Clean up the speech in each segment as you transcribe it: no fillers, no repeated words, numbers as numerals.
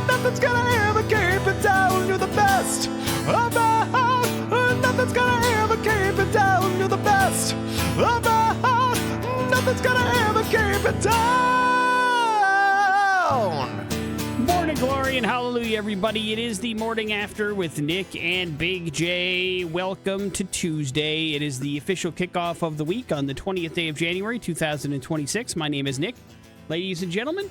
Nothing's gonna ever keep it down. You're the best around. Nothing's gonna ever keep it down. You're the best around. Nothing's gonna ever keep it down. Morning glory and hallelujah, everybody. It is the morning after with Nick and Big J. Welcome to Tuesday. It is the official kickoff of the week on the 20th day of January, 2026. My name is Nick. Ladies and gentlemen,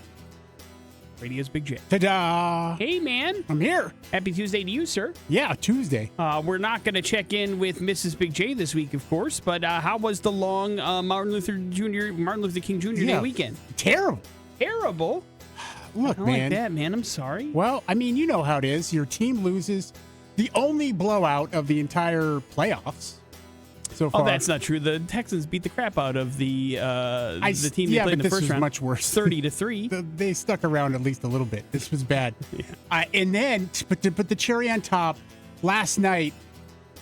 radio's Big J. Ta-da! Hey, man. I'm here. Happy Tuesday to you, sir. Yeah, Tuesday. We're not going to check in with Mrs. Big J this week, of course, but how was the long Martin Luther King Jr. Day weekend? Terrible. Terrible? Look, I man. like that, man. I'm sorry. Well, I mean, you know how it is. Your team loses the only blowout of the entire playoffs so far. Oh, that's not true. The Texans beat the crap out of the team they played in the first round. Much worse. 30-3. They stuck around at least a little bit. This was bad. Yeah. And then, but to put the cherry on top, last night,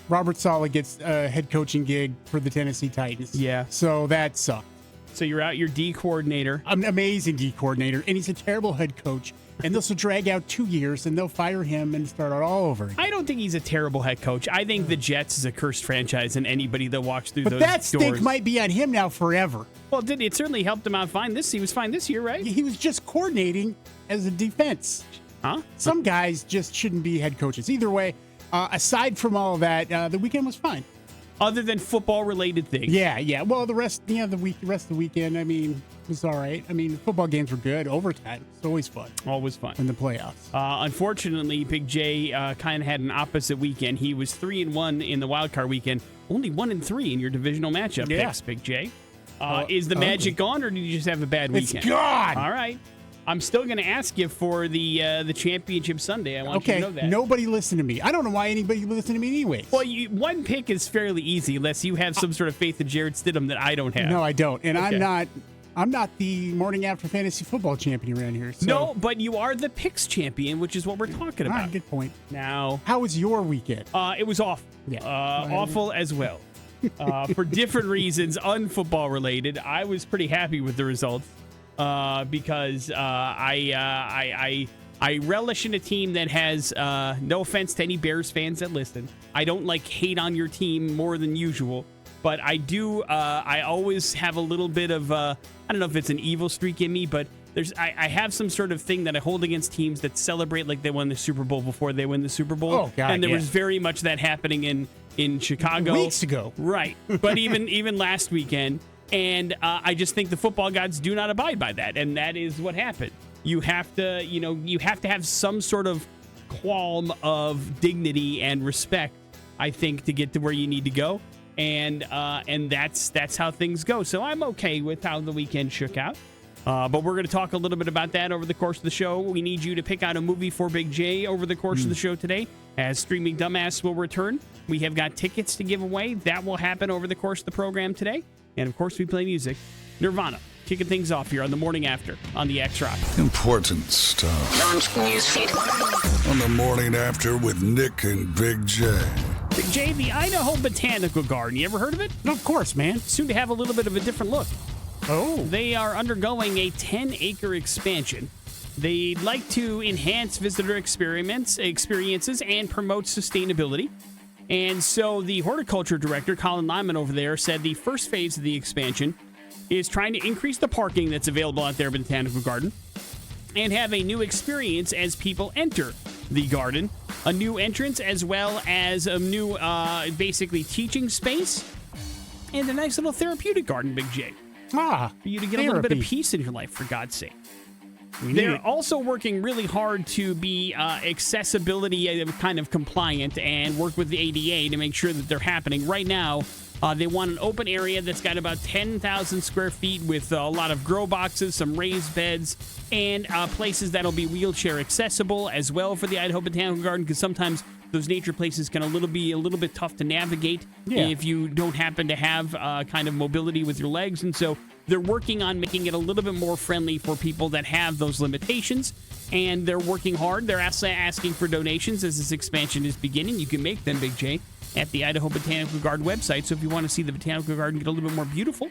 Robert Saleh gets a head coaching gig for the Tennessee Titans. Yeah. So that sucked. So you're out your D coordinator. An amazing D coordinator, and he's a terrible head coach. And this will drag out 2 years, and they'll fire him and start out all over again. I don't think he's a terrible head coach. I think the Jets is a cursed franchise, and anybody that walks through those doors. But that stink might be on him now forever. Well, it certainly helped him out fine. He was fine this year, right? He was just coordinating as a defense. Huh? Some guys just shouldn't be head coaches. Either way, aside from all of that, the weekend was fine. Other than football-related things. Yeah. Well, the rest of the weekend, I mean, was all right. I mean, football games were good. Overtime, it's always fun. Always fun. In the playoffs. Unfortunately, Big J kind of had an opposite weekend. He was 3-1 in the wild card weekend. Only 1-3 in your divisional matchup picks, Big J. Is the magic gone, or did you just have a bad weekend? It's gone. All right. I'm still going to ask you for the championship Sunday. I want you to know that. Nobody listened to me. I don't know why anybody would listen to me anyways. Well, one pick is fairly easy unless you have some sort of faith in Jared Stidham that I don't have. No, I don't. And Okay. I'm not the morning after fantasy football champion around here. So. No, but you are the picks champion, which is what we're talking about. Good point. Now, how was your weekend? It was awful. Yeah. Awful as well. For different reasons, unfootball related. I was pretty happy with the results. Because I relish in a team that has no offense to any Bears fans that listen. I don't hate on your team more than usual, but I do. I always have a little bit of I don't know if it's an evil streak in me, but I have some sort of thing that I hold against teams that celebrate like they won the Super Bowl before they win the Super Bowl. Oh, God, and there was very much that happening in Chicago weeks ago, right? But even last weekend. And I just think the football gods do not abide by that, and that is what happened. You have to, have some sort of qualm of dignity and respect, I think, to get to where you need to go, and that's how things go. So I'm okay with how the weekend shook out, but we're going to talk a little bit about that over the course of the show. We need you to pick out a movie for Big J over the course of the show today, as Streaming Dumbass will return. We have got tickets to give away. That will happen over the course of the program today. And, of course, we play music. Nirvana, kicking things off here on the morning after on the X-Rock. Important stuff. Launch newsfeed. On the morning after with Nick and Big J. Big J, the Idaho Botanical Garden. You ever heard of it? Of course, man. Soon to have a little bit of a different look. Oh. They are undergoing a 10-acre expansion. They'd like to enhance visitor experiences and promote sustainability. And so the horticulture director, Colin Lyman over there, said the first phase of the expansion is trying to increase the parking that's available out there at the Botanical Garden and have a new experience as people enter the garden, a new entrance as well as a new basically teaching space and a nice little therapeutic garden, Big J. For you to get a little bit of peace in your life, for God's sake. They're also working really hard to be accessibility kind of compliant and work with the ADA to make sure that they're happening. Right now, they want an open area that's got about 10,000 square feet with a lot of grow boxes, some raised beds, and places that'll be wheelchair accessible as well for the Idaho Botanical Garden, because sometimes those nature places can be a little bit tough to navigate if you don't happen to have kind of mobility with your legs. And so they're working on making it a little bit more friendly for people that have those limitations, and they're working hard. They're asking for donations as this expansion is beginning. You can make them, Big J, at the Idaho Botanical Garden website. So if you want to see the Botanical Garden get a little bit more beautiful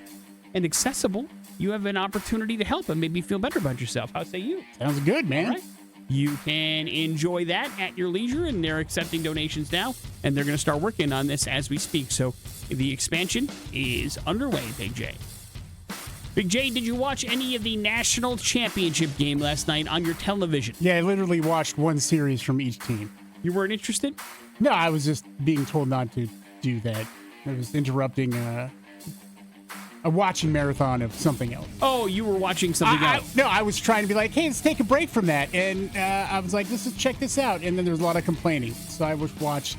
and accessible, you have an opportunity to help and maybe feel better about yourself. How say you? Sounds good, man. All right. You can enjoy that at your leisure, and they're accepting donations now, and they're going to start working on this as we speak. So the expansion is underway, Big J. Big J, did you watch any of the national championship game last night on your television? Yeah, I literally watched one series from each team. You weren't interested? No, I was just being told not to do that. I was interrupting a watching marathon of something else. Oh, you were watching something else. No, I was trying to be like, hey, let's take a break from that. And I was like, check this out. And then there was a lot of complaining. So I watched.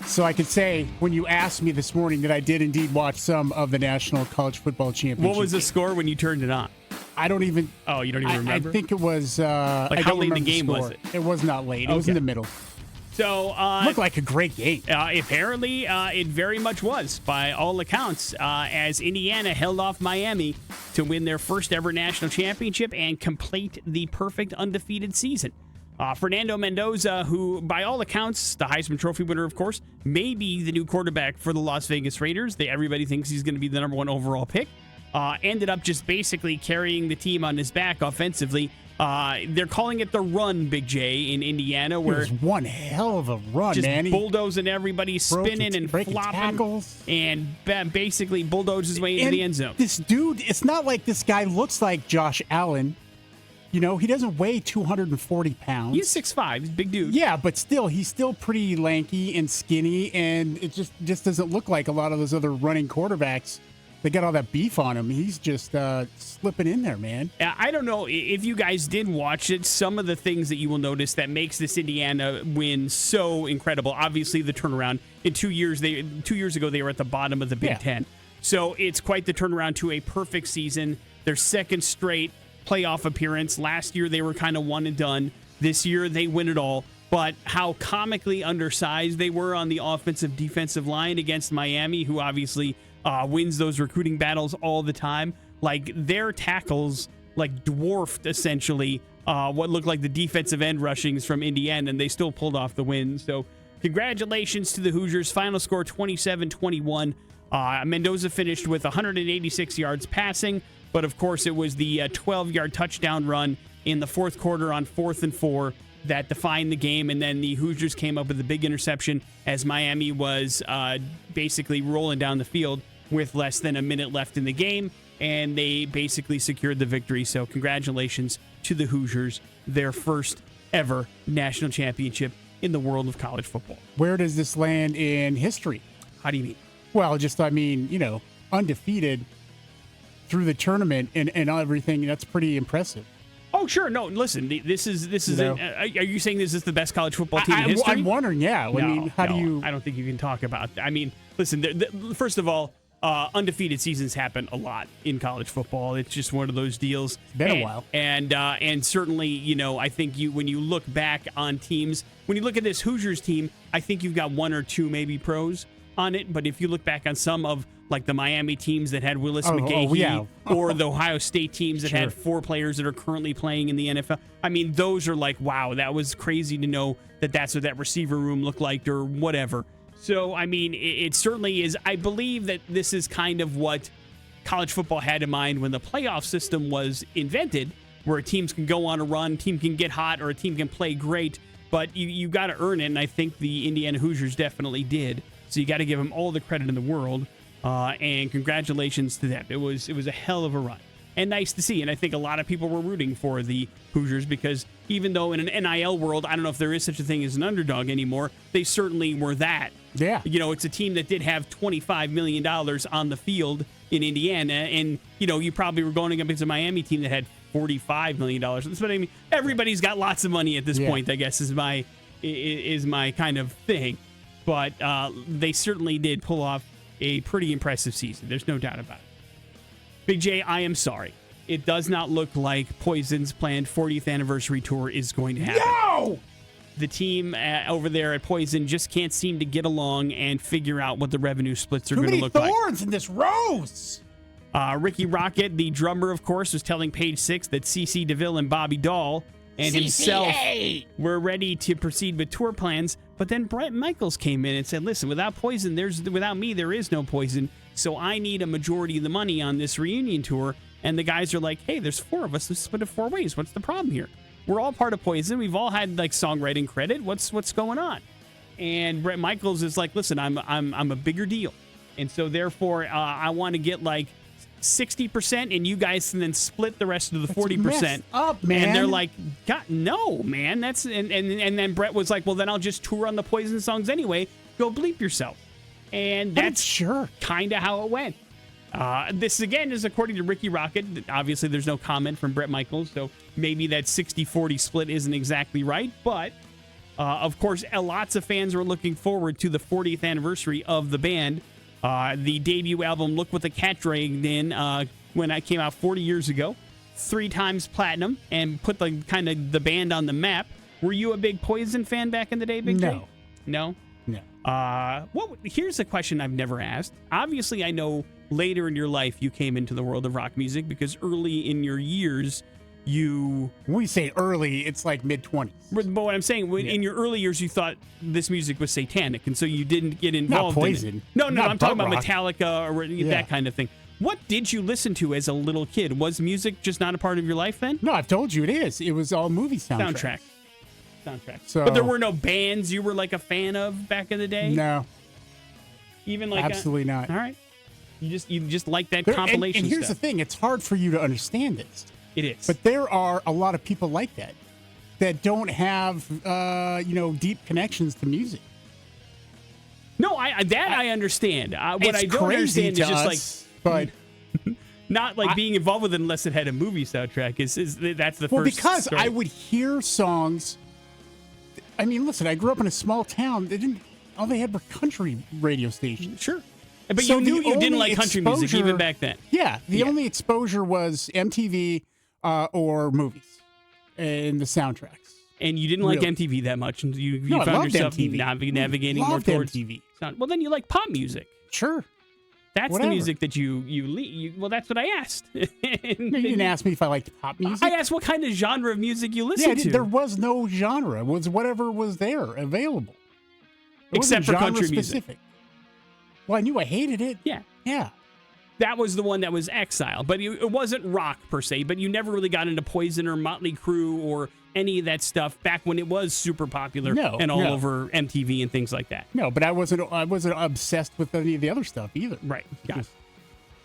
So I could say, when you asked me this morning, that I did indeed watch some of the National College Football Championship. What was the score when you turned it on? I don't even. Oh, you don't even remember? I think it was. Like, how late in the game was it? It was not late. It was in the middle. So, looked like a great game. Apparently, it very much was, by all accounts, as Indiana held off Miami to win their first ever national championship and complete the perfect undefeated season. Fernando Mendoza, who, by all accounts, the Heisman Trophy winner, of course, may be the new quarterback for the Las Vegas Raiders. Everybody thinks he's going to be the number one overall pick. Ended up just basically carrying the team on his back offensively. They're calling it the run, Big J, in Indiana, where it was one hell of a run, just man. bulldozing everybody, spinning and flopping, tackles, and basically bulldoze his way into the end zone. This dude, it's not like this guy looks like Josh Allen. You know, he doesn't weigh 240 pounds. He's 6'5", he's a big dude. Yeah, but still, he's still pretty lanky and skinny, and it just doesn't look like a lot of those other running quarterbacks. They got all that beef on him. He's just slipping in there, man. I don't know if you guys did watch it. Some of the things that you will notice that makes this Indiana win so incredible. Obviously, the turnaround. In 2 years, 2 years ago, they were at the bottom of the Big Ten. So it's quite the turnaround to a perfect season. Their second straight playoff appearance. Last year, they were kind of one and done. This year, they win it all. But how comically undersized they were on the offensive defensive line against Miami, who obviously wins those recruiting battles all the time. Like, their tackles dwarfed essentially what looked like the defensive end rushings from Indiana, and they still pulled off the win. So congratulations to the Hoosiers. Final score 27-21. Mendoza finished with 186 yards passing, but of course it was the 12-yard touchdown run in the fourth quarter on 4th and 4 that defined the game, and then the Hoosiers came up with a big interception as Miami was basically rolling down the field with less than a minute left in the game, and they basically secured the victory. So congratulations to the Hoosiers, their first ever national championship in the world of college football. Where does this land in history? How do you mean? Well, undefeated through the tournament and everything. That's pretty impressive. Oh, sure. No, listen, this is. Are you saying this is the best college football team in history? I'm wondering, yeah. How do you? I don't think you can talk about that. I mean, listen, first of all, undefeated seasons happen a lot in college football. It's just one of those deals. It's been a while. And certainly, I think when you look back on teams, when you look at this Hoosiers team, I think you've got one or two maybe pros on it. But if you look back on some of the Miami teams that had Willis McGahee or the Ohio State teams that had 4 players that are currently playing in the NFL, I mean, those are wow, that was crazy to know that's what that receiver room looked like or whatever. So, I mean, it certainly is. I believe that this is kind of what college football had in mind when the playoff system was invented, where teams can go on a run, team can get hot, or a team can play great, but you got to earn it, and I think the Indiana Hoosiers definitely did. So you got to give them all the credit in the world. And congratulations to them. It was a hell of a run and nice to see. And I think a lot of people were rooting for the Hoosiers because even though in an NIL world, I don't know if there is such a thing as an underdog anymore, they certainly were that. Yeah. It's a team that did have $25 million on the field in Indiana. And, you probably were going against a Miami team that had $45 million. That's what I mean. Everybody's got lots of money at this point, I guess, is my kind of thing. But they certainly did pull off a pretty impressive season. There's no doubt about it. Big J, I am sorry. It does not look like Poison's planned 40th anniversary tour is going to happen. No! The team over there at Poison just can't seem to get along and figure out what the revenue splits are going to look like. Too many thorns in this rose! Ricky Rocket, the drummer, of course, was telling Page 6 that CC DeVille and Bobby Dahl and himself were ready to proceed with tour plans. But then Brett Michaels came in and said, listen, without me, there is no Poison. So I need a majority of the money on this reunion tour. And the guys are like, hey, there's 4 of us. Let's split it 4 ways. What's the problem here? We're all part of Poison. We've all had like songwriting credit. What's going on? And Bret Michaels is like, listen, I'm a bigger deal, and so therefore I want to get like 60%, and you guys can then split the rest of the 40%. Up, man. And they're like, God, no, man. That's and then Bret was like, well, then I'll just tour on the Poison songs anyway. Go bleep yourself. And that's sure kind of how it went. This, again, is according to Ricky Rocket. Obviously, there's no comment from Bret Michaels, so maybe that 60-40 split isn't exactly right. But, of course, lots of fans are looking forward to the 40th anniversary of the band. The debut album, Look What the Cat Dragged In, when it came out 40 years ago, 3 times platinum, and put the kind of the band on the map. Were you a big Poison fan back in the day, Big J? No? No. Here's a question I've never asked. Obviously, I know later in your life you came into the world of rock music because early in your years you... When we say early, it's like mid-20s. But what I'm saying, in your early years you thought this music was satanic, and so you didn't get involved Not Poison. in it. No, Not I'm talking about rock. Metallica or that kind of thing. What did you listen to as a little kid? Was music just not a part of your life then? No, I've told you it is. It was all movie soundtrack. So, but there were no bands you were like a fan of back in the day? No. Even like absolutely not. All right. You just like that compilation and here's stuff. the thing, it's hard for you to understand this. It is. But there are a lot of people like that don't have deep connections to music. No, I understand. What I don't crazy understand to is just us, but not like being involved with it unless it had a movie soundtrack. Is that's the well, first because story. I would hear songs. I mean, listen, I grew up in a small town. All they had were country radio stations. Sure. But So you knew the you didn't only like country music exposure- even back then. Yeah, the only exposure was MTV or movies and the soundtracks. And you didn't like Really? MTV that much, and you No, I found loved yourself MTV. navigating more Loved towards MTV. sound. Well, then you like pop music. Sure. That's Whatever. the music that you well, that's what I asked. No, you didn't ask me if I liked pop music. I asked what kind of genre of music you Yeah, listen to. there was no genre. It was whatever was there available. It Except wasn't for country genre music. specific. Well, I knew I hated it. Yeah. Yeah. That was the one that was Exile, but it wasn't rock per se, but you never really got into Poison or Motley Crue or any of that stuff back when it was super popular and all over MTV and things like that. No, but I wasn't obsessed with any of the other stuff either. Right. Got it.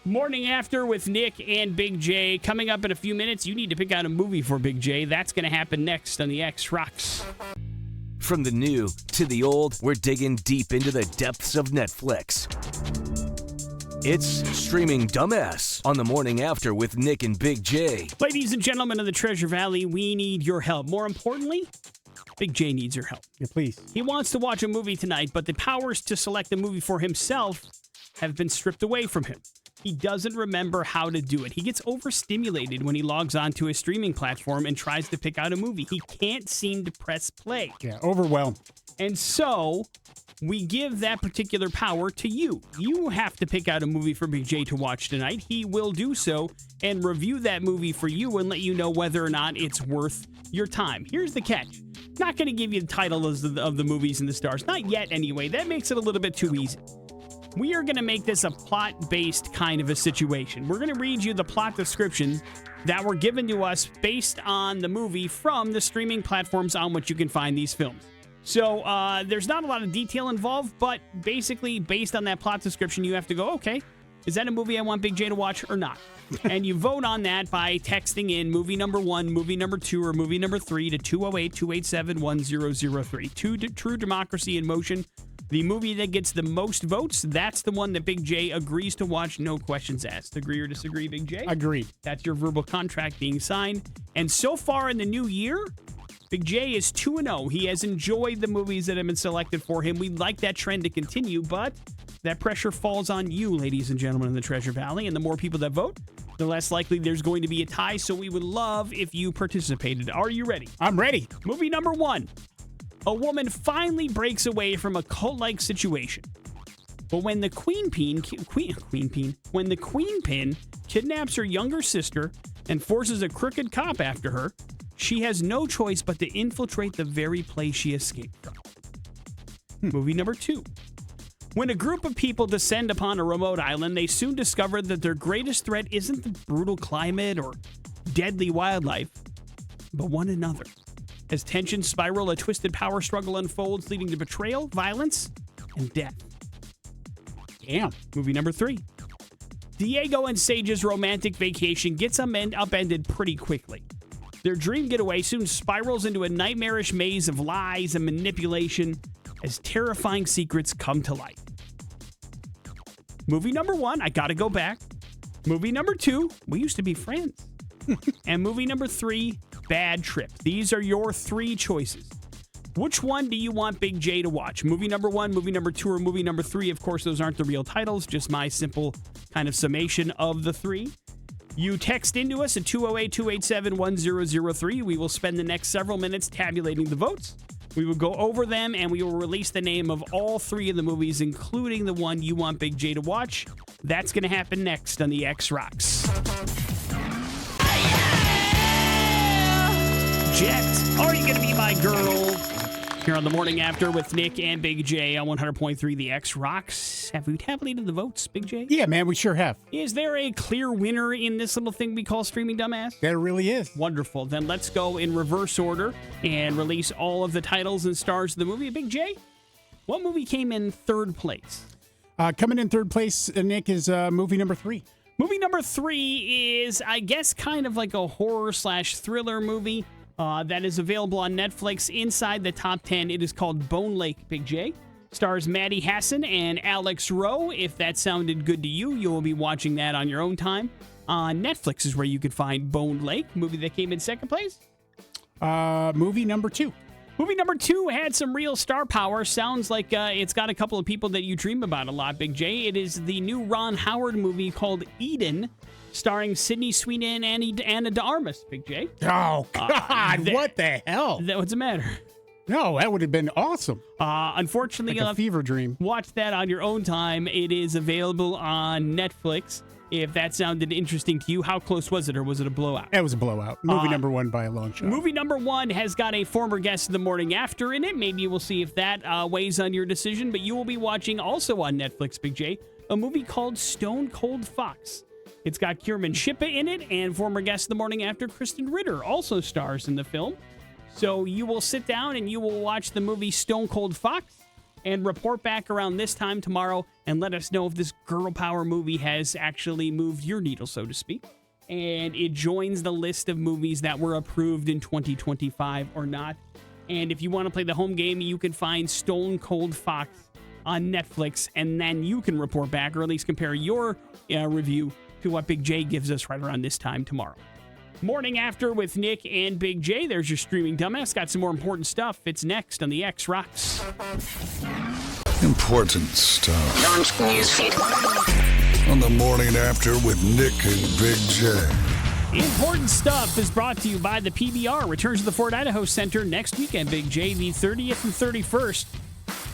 Morning After with Nick and Big J. Coming up in a few minutes, you need to pick out a movie for Big J. That's going to happen next on the X Rocks. From the new to the old, we're digging deep into the depths of Netflix. It's Streaming Dumbass on the Morning After with Nick and Big J. Ladies and gentlemen of the Treasure Valley, we need your help. More importantly, Big J needs your help. Yeah, please. He wants to watch a movie tonight, but the powers to select a movie for himself have been stripped away from him. He doesn't remember how to do it. He gets overstimulated when he logs onto a streaming platform and tries to pick out a movie. He can't seem to press play. Yeah, overwhelmed. And so we give that particular power to you. You have to pick out a movie for Big J to watch tonight. He will do so and review that movie for you and let you know whether or not it's worth your time. Here's the catch. Not going to give you the titles of the movies and the stars. Not yet, anyway. That makes it a little bit too easy. We are going to make this a plot-based kind of a situation. We're going to read you the plot descriptions that were given to us based on the movie from the streaming platforms on which you can find these films. So there's not a lot of detail involved, but basically based on that plot description, you have to go, okay, is that a movie I want Big J to watch or not? And you vote on that by texting in movie number 1, movie number 2, or movie number 3 to 208-287-1003. True Democracy in Motion. The movie that gets the most votes, that's the one that Big J agrees to watch, no questions asked. Agree or disagree, Big J? Agreed. That's your verbal contract being signed. And so far in the new year, Big J is 2-0. He has enjoyed the movies that have been selected for him. We'd like that trend to continue, but that pressure falls on you, ladies and gentlemen in the Treasure Valley. And the more people that vote, the less likely there's going to be a tie. So we would love if you participated. Are you ready? I'm ready. Movie number 1. A woman finally breaks away from a cult-like situation. But when the queen pin kidnaps her younger sister and forces a crooked cop after her, she has no choice but to infiltrate the very place she escaped from. Movie number 2. When a group of people descend upon a remote island, they soon discover that their greatest threat isn't the brutal climate or deadly wildlife, but one another. As tensions spiral, a twisted power struggle unfolds, leading to betrayal, violence, and death. Damn. Movie number 3. Diego and Sage's romantic vacation gets upended pretty quickly. Their dream getaway soon spirals into a nightmarish maze of lies and manipulation as terrifying secrets come to light. Movie number 1, I gotta go back. Movie number 2, we used to be friends. And movie number 3, Bad Trip. These are your 3 choices. Which one do you want Big J to watch? Movie number 1, movie number 2, or movie number 3? Of course, those aren't the real titles, just my simple kind of summation of the 3. You text into us at 208-287-1003. We will spend the next several minutes tabulating the votes. We will go over them, and we will release the name of all 3 of the movies, including the one you want Big J to watch. That's going to happen next on the X Rocks. Jet, are you going to be my girl? Here on the Morning After with Nick and Big J on 100.3 The X Rocks. Have we tabulated the votes, Big J? Yeah, man, we sure have. Is there a clear winner in this little thing we call Streaming Dumbass? There really is. Wonderful. Then let's go in reverse order and release all of the titles and stars of the movie. Big J, what movie came in third place? Coming in third place, Nick, is movie number 3. Movie number 3 is, I guess, kind of like a horror/thriller movie. That is available on Netflix. Inside the top 10, it is called Bone Lake, Big J. Stars Maddie Hassan and Alex Rowe. If that sounded good to you, you will be watching that on your own time. Netflix is where you could find Bone Lake, movie that came in second place. Movie number 2. Movie number 2 had some real star power. Sounds like it's got a couple of people that you dream about a lot, Big J. It is the new Ron Howard movie called Eden, starring Sydney Sweeney and Anna de Armas, Big J. Oh, God, what the hell? What's the matter? No, that would have been awesome. Unfortunately, Like you'll a have fever dream. watch that on your own time. It is available on Netflix. If that sounded interesting to you, how close was it, or was it a blowout? That was a blowout. Movie number 1 by a long shot. Movie number 1 has got a former guest of the Morning After in it. Maybe we'll see if that weighs on your decision. But you will be watching also on Netflix, Big J, a movie called Stone Cold Fox. It's got Kierman Shippa in it, and former guest of the Morning After, Kristen Ritter, also stars in the film. So you will sit down and you will watch the movie Stone Cold Fox and report back around this time tomorrow and let us know if this girl power movie has actually moved your needle, so to speak. And it joins the list of movies that were approved in 2025 or not. And if you want to play the home game, you can find Stone Cold Fox on Netflix, and then you can report back, or at least compare your review to what Big J gives us right around this time tomorrow. Morning After with Nick and Big J. There's your streaming dumbass. Got some more important stuff. It's next on the X Rocks. Important stuff. On the Morning After with Nick and Big J. Important stuff is brought to you by the PBR. Returns to the Fort Idaho Center next weekend, Big J, the 30th and 31st.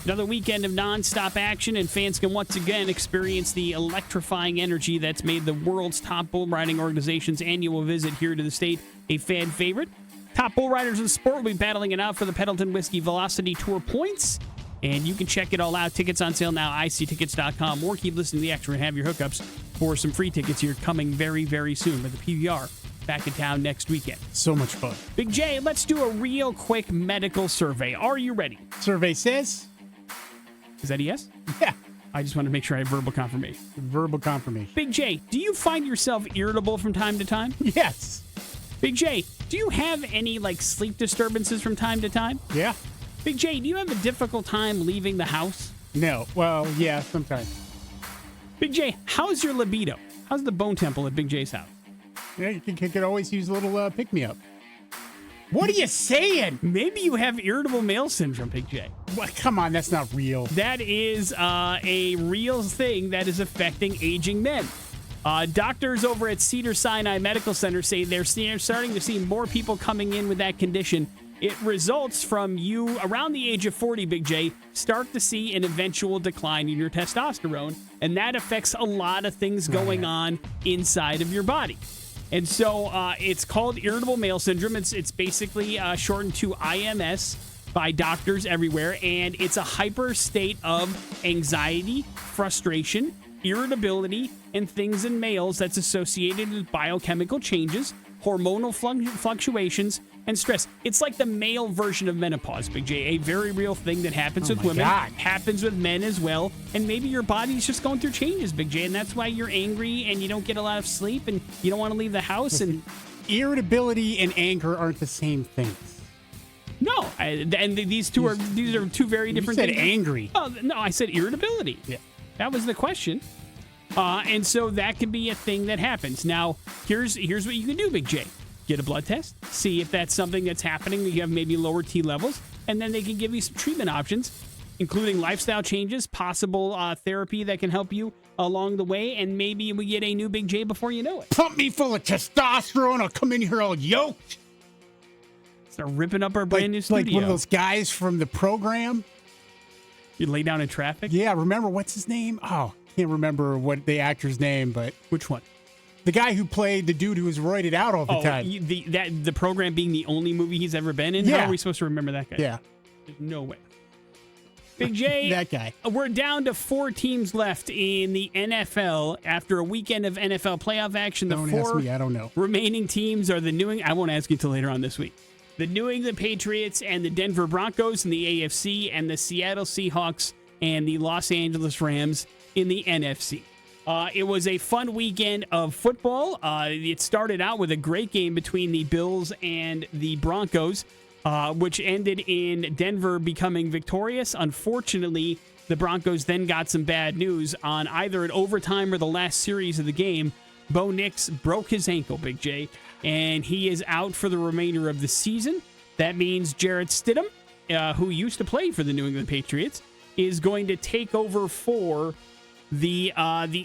Another weekend of nonstop action, and fans can once again experience the electrifying energy that's made the world's top bull riding organization's annual visit here to the state a fan favorite. Top bull riders in the sport will be battling it out for the Pendleton Whiskey Velocity Tour points, and you can check it all out. Tickets on sale now, ictickets.com, or keep listening to the extra and have your hookups for some free tickets here coming very, very soon with the PBR back in town next weekend. So much fun. Big J, let's do a real quick medical survey. Are you ready? Survey says... Is that a yes? Yeah. I just want to make sure I have verbal confirmation. Verbal confirmation. Big J, do you find yourself irritable from time to time? Yes. Big J, do you have any, sleep disturbances from time to time? Yeah. Big J, do you have a difficult time leaving the house? No. Well, yeah, sometimes. Big J, how's your libido? How's the bone temple at Big J's house? Yeah, you could always use a little pick-me-up. What are you saying? Maybe you have irritable male syndrome, Big J. What? Come on, that's not real. That is a real thing that is affecting aging men. Doctors over at Cedars-Sinai Medical Center say they're starting to see more people coming in with that condition. It results from you, around the age of 40, Big J, start to see an eventual decline in your testosterone, and that affects a lot of things going on inside of your body. And so it's called irritable male syndrome. It's basically shortened to IMS by doctors everywhere, and it's a hyper state of anxiety, frustration, irritability, and things in males that's associated with biochemical changes, hormonal fluctuations, and stress. It's like the male version of menopause, Big J. A very real thing that happens with women, happens with men as well. And maybe your body's just going through changes, Big J, and that's why you're angry and you don't get a lot of sleep and you don't want to leave the house. And irritability and anger aren't the same things. No, these are two very different you said things. Angry. Oh, no, I said irritability. Yeah. That was the question. And so that could be a thing that happens. Now, here's what you can do, Big J. Get a blood test, see if that's something that's happening, that you have maybe lower T levels, and then they can give you some treatment options, including lifestyle changes, possible therapy that can help you along the way, and maybe we get a new Big J before you know it. Pump me full of testosterone, I'll come in here all yoked. Start ripping up our brand new studio. Like one of those guys from the program. You lay down in traffic? Yeah, remember, what's his name? Oh, can't remember what the actor's name, but... Which one? The guy who played the dude who was roided out all the time. The program being the only movie he's ever been in? Yeah. How are we supposed to remember that guy? Yeah. There's no way. Big J, that guy. We're down to 4 teams left in the NFL after a weekend of NFL playoff action. Don't ask me, I don't know. Remaining teams are the I won't ask you until later on this week. The New England Patriots and the Denver Broncos in the AFC, and the Seattle Seahawks and the Los Angeles Rams in the NFC. It was a fun weekend of football. It started out with a great game between the Bills and the Broncos, which ended in Denver becoming victorious. Unfortunately, the Broncos then got some bad news on either an overtime or the last series of the game. Bo Nix broke his ankle, Big J, and he is out for the remainder of the season. That means Jarrett Stidham, who used to play for the New England Patriots, is going to take over for the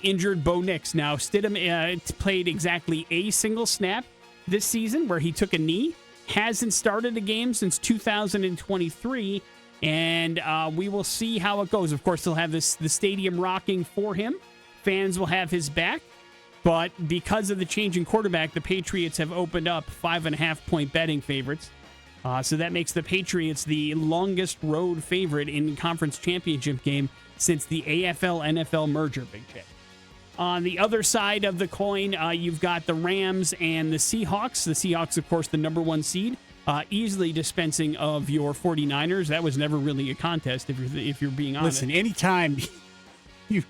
injured Bo Nix. Now, Stidham played exactly a single snap this season where he took a knee. Hasn't started a game since 2023, and we will see how it goes. Of course, they'll have the stadium rocking for him. Fans will have his back, but because of the change in quarterback, the Patriots have opened up 5.5-point betting favorites. So that makes the Patriots the longest road favorite in conference championship game since the AFL-NFL merger, Big J. On the other side of the coin, you've got the Rams and the Seahawks. The Seahawks, of course, the number 1 seed, easily dispensing of your 49ers. That was never really a contest, if you're being honest. Listen, anytime a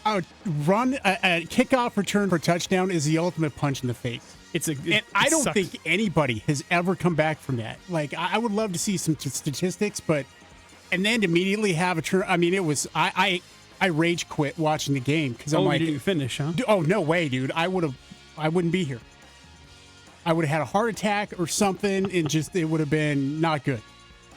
kickoff return for touchdown is the ultimate punch in the face. I don't think anybody has ever come back from that. Like, I would love to see some statistics, and then immediately have a turn. I mean, it was I rage quit watching the game because I'm like, you didn't finish, huh? Oh, no way, dude! I wouldn't be here. I would have had a heart attack or something, and it would have been not good.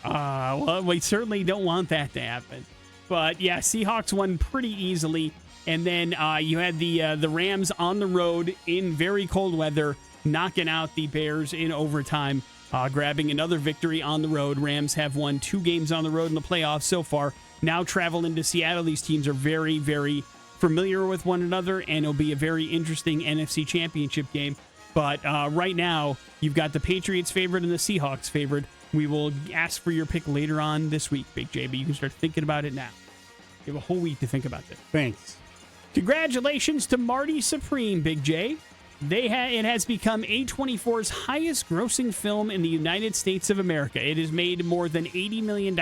Well, we certainly don't want that to happen. But yeah, Seahawks won pretty easily, and then you had the Rams on the road in very cold weather, knocking out the Bears in overtime. Grabbing another victory on the road. Rams have won 2 games on the road in the playoffs so far. Now travel into Seattle. These teams are very, very familiar with one another, and it'll be a very interesting NFC Championship game. But right now, you've got the Patriots favored and the Seahawks favored. We will ask for your pick later on this week, Big J, but you can start thinking about it now. You have a whole week to think about this. Thanks. Congratulations to Marty Supreme, Big J. It has become A24's highest grossing film in the United States of America. It has made more than $80 million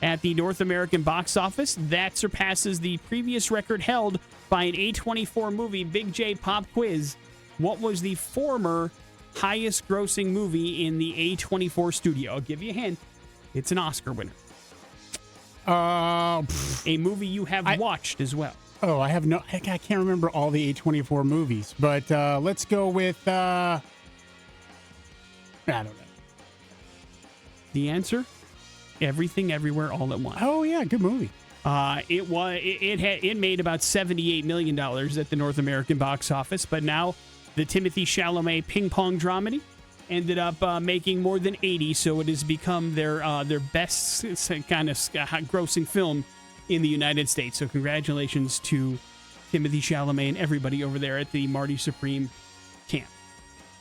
at the North American box office. That surpasses the previous record held by an A24 movie. Big J pop quiz. What was the former highest grossing movie in the A24 studio? I'll give you a hint. It's an Oscar winner. A movie you have watched as well. Oh, I can't remember all the A24 movies, but let's go with, I don't know. The answer? Everything, Everywhere, All at Once. Oh, yeah, good movie. It made about $78 million at the North American box office, but now the Timothée Chalamet ping pong dramedy ended up making more than 80, so it has become their best kind of grossing film in the United States. So congratulations to Timothée Chalamet and everybody over there at the Marty Supreme camp.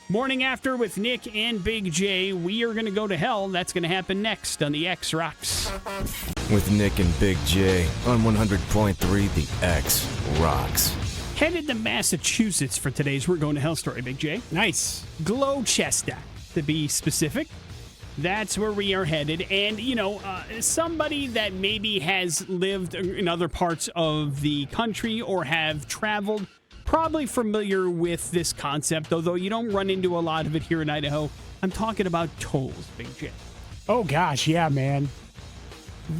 Morning After with Nick and Big J. We are going to go to hell. That's going to happen next on the X Rocks. With Nick and Big J on 100.3 The X Rocks. Headed to Massachusetts for today's We're Going to Hell story, Big J. Nice. Gloucester. to be specific. That's where we are headed. And, somebody that maybe has lived in other parts of the country or have traveled, probably familiar with this concept, although you don't run into a lot of it here in Idaho. I'm talking about tolls, Big J. Oh, gosh, yeah, man.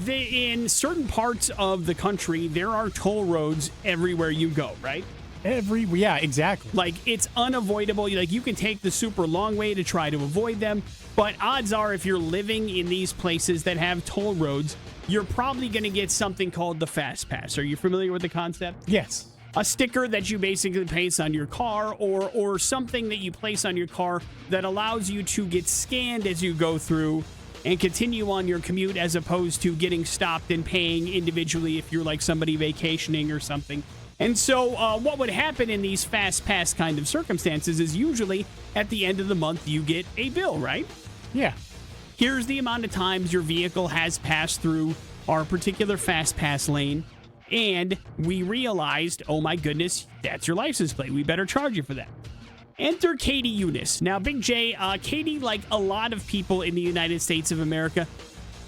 In certain parts of the country, there are toll roads everywhere you go, right? Yeah, exactly. Like, it's unavoidable. Like, you can take the super long way to try to avoid them, but odds are if you're living in these places that have toll roads, you're probably going to get something called the Fast Pass. Are you familiar with the concept? Yes. A sticker that you basically place on your car or something that you place on your car that allows you to get scanned as you go through and continue on your commute, as opposed to getting stopped and paying individually if you're like somebody vacationing or something. And so what would happen in these Fast Pass kind of circumstances is usually at the end of the month you get a bill, right? Yeah. Here's the amount of times your vehicle has passed through our particular Fast Pass lane, and we realized, oh my goodness, that's your license plate. We better charge you for that. Enter Katie Eunice. Now, Big J, Katie, like a lot of people in the United States of America,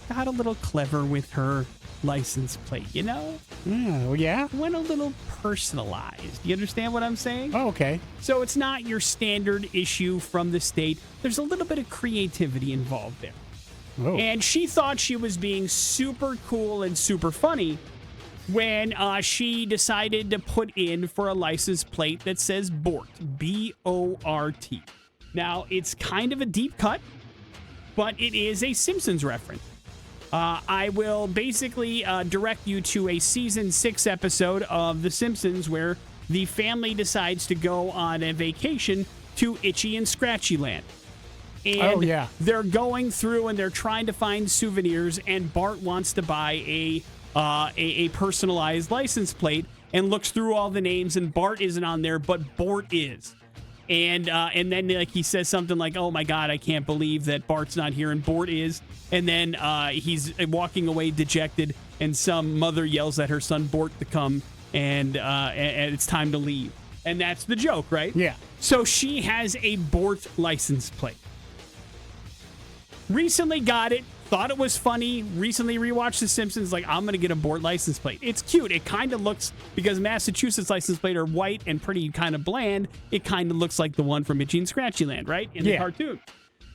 got a little clever with her license plate, you know? Oh, yeah? Went a little personalized. You understand what I'm saying? Oh, okay. So it's not your standard issue from the state. There's a little bit of creativity involved there. Oh. And she thought she was being super cool and super funny when she decided to put in for a license plate that says BORT, B-O-R-T. Now, it's kind of a deep cut, but it is a Simpsons reference. I will basically direct you to a season 6 episode of The Simpsons where the family decides to go on a vacation to Itchy and Scratchy Land. And they're going through and they're trying to find souvenirs, and Bart wants to buy a personalized license plate and looks through all the names, and Bart isn't on there, but Bort is. And then like he says something like, "Oh my God, I can't believe that Bart's not here and Bort is." And then he's walking away dejected, and some mother yells at her son Bort to come, and it's time to leave. And that's the joke, right? Yeah. So she has a Bort license plate. Recently got it. Thought it was funny. Recently rewatched The Simpsons. Like, I'm going to get a Bort license plate. It's cute. It kind of looks, because Massachusetts license plate are white and pretty kind of bland, it kind of looks like the one from Itchy and Scratchy Land, right? In the cartoon.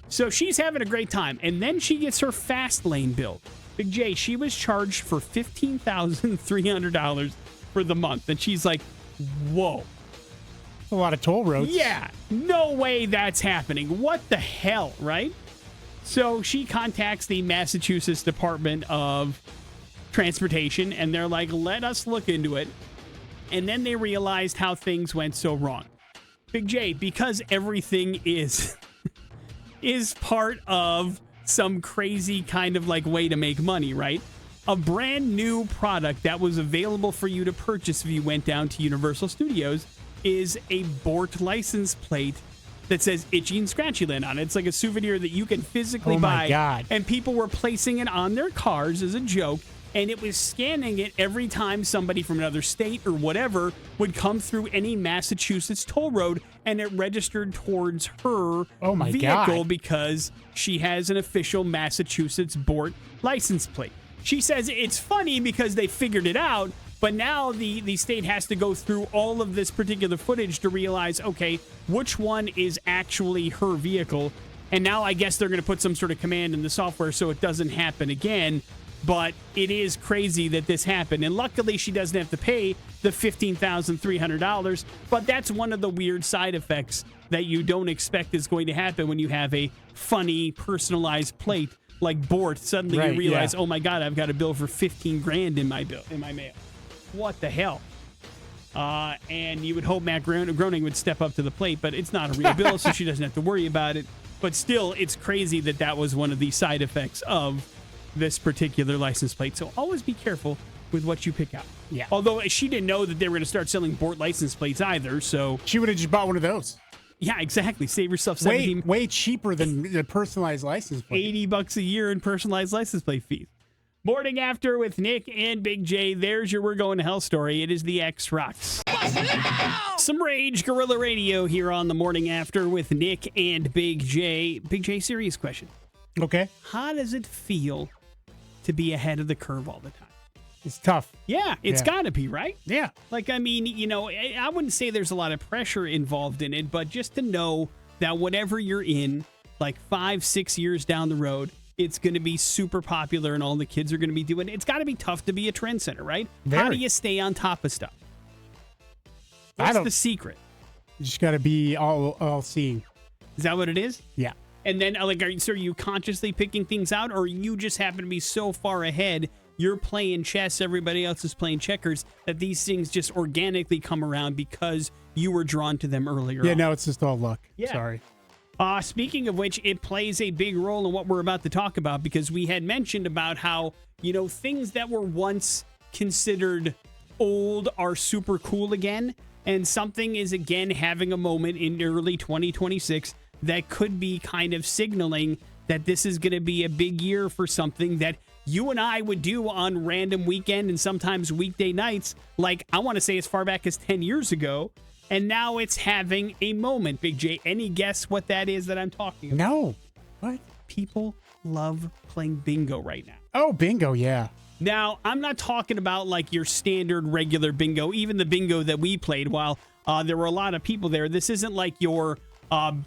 So she's having a great time. And then she gets her fast lane bill. Big J, she was charged for $15,300 for the month. And she's like, whoa. A lot of toll roads. Yeah. No way that's happening. What the hell, right? So she contacts the Massachusetts Department of Transportation, and they're like, let us look into it. And then they realized how things went so wrong. Big J, because everything is part of some crazy kind of like way to make money, right? A brand new product that was available for you to purchase if you went down to Universal Studios is a Bort license plate that says Itchy and Scratchy Land on it. It's like a souvenir that you can physically buy. Oh my God. And people were placing it on their cars as a joke, and it was scanning it every time somebody from another state or whatever would come through any Massachusetts toll road, and it registered towards her vehicle because she has an official Massachusetts Bort license plate. She says it's funny because they figured it out, but now the state has to go through all of this particular footage to realize, okay, which one is actually her vehicle. And now I guess they're going to put some sort of command in the software so it doesn't happen again. But it is crazy that this happened. And luckily, she doesn't have to pay the $15,300. But that's one of the weird side effects that you don't expect is going to happen when you have a funny, personalized plate like Bort. Suddenly you realize, oh my God, I've got a bill for $15,000 in my mail. What the hell? And you would hope Matt Groening would step up to the plate, but it's not a real bill, so she doesn't have to worry about it. But still, it's crazy that was one of the side effects of this particular license plate. So always be careful with what you pick out. Yeah. Although she didn't know that they were going to start selling Bort license plates either, so she would have just bought one of those. Yeah, exactly. Save yourself way cheaper than the personalized license plate. $80 a year in personalized license plate fees. Morning After with Nick and Big J. There's your We're Going to Hell story. It is the X Rocks. Some Rage Guerrilla Radio here on the Morning After with Nick and Big J. Big J, serious question. Okay. How does it feel to be ahead of the curve all the time? It's tough. Yeah, it's got to be, right? Yeah. Like, I mean, you know, I wouldn't say there's a lot of pressure involved in it, but just to know that whatever you're in, like 5-6 years down the road, it's going to be super popular and all the kids are going to be doing it. It's got to be tough to be a trendsetter, right? Very. How do you stay on top of stuff? What's the secret? You just got to be all seeing. Is that what it is? Yeah. And then, like, are you consciously picking things out, or you just happen to be so far ahead, you're playing chess, everybody else is playing checkers, that these things just organically come around because you were drawn to them earlier Yeah, on? no, it's just all luck. Yeah. Sorry. Speaking of which, it plays a big role in what we're about to talk about, because we had mentioned about how, you know, things that were once considered old are super cool again, and something is again having a moment in early 2026 that could be kind of signaling that this is going to be a big year for something that you and I would do on random weekend and sometimes weekday nights, like I want to say as far back as 10 years ago. And now it's having a moment, Big J. Any guess what that is that I'm talking about? No. What? People love playing bingo right now. Oh, bingo, yeah. Now, I'm not talking about like your standard regular bingo, even the bingo that we played while there were a lot of people there. This isn't like your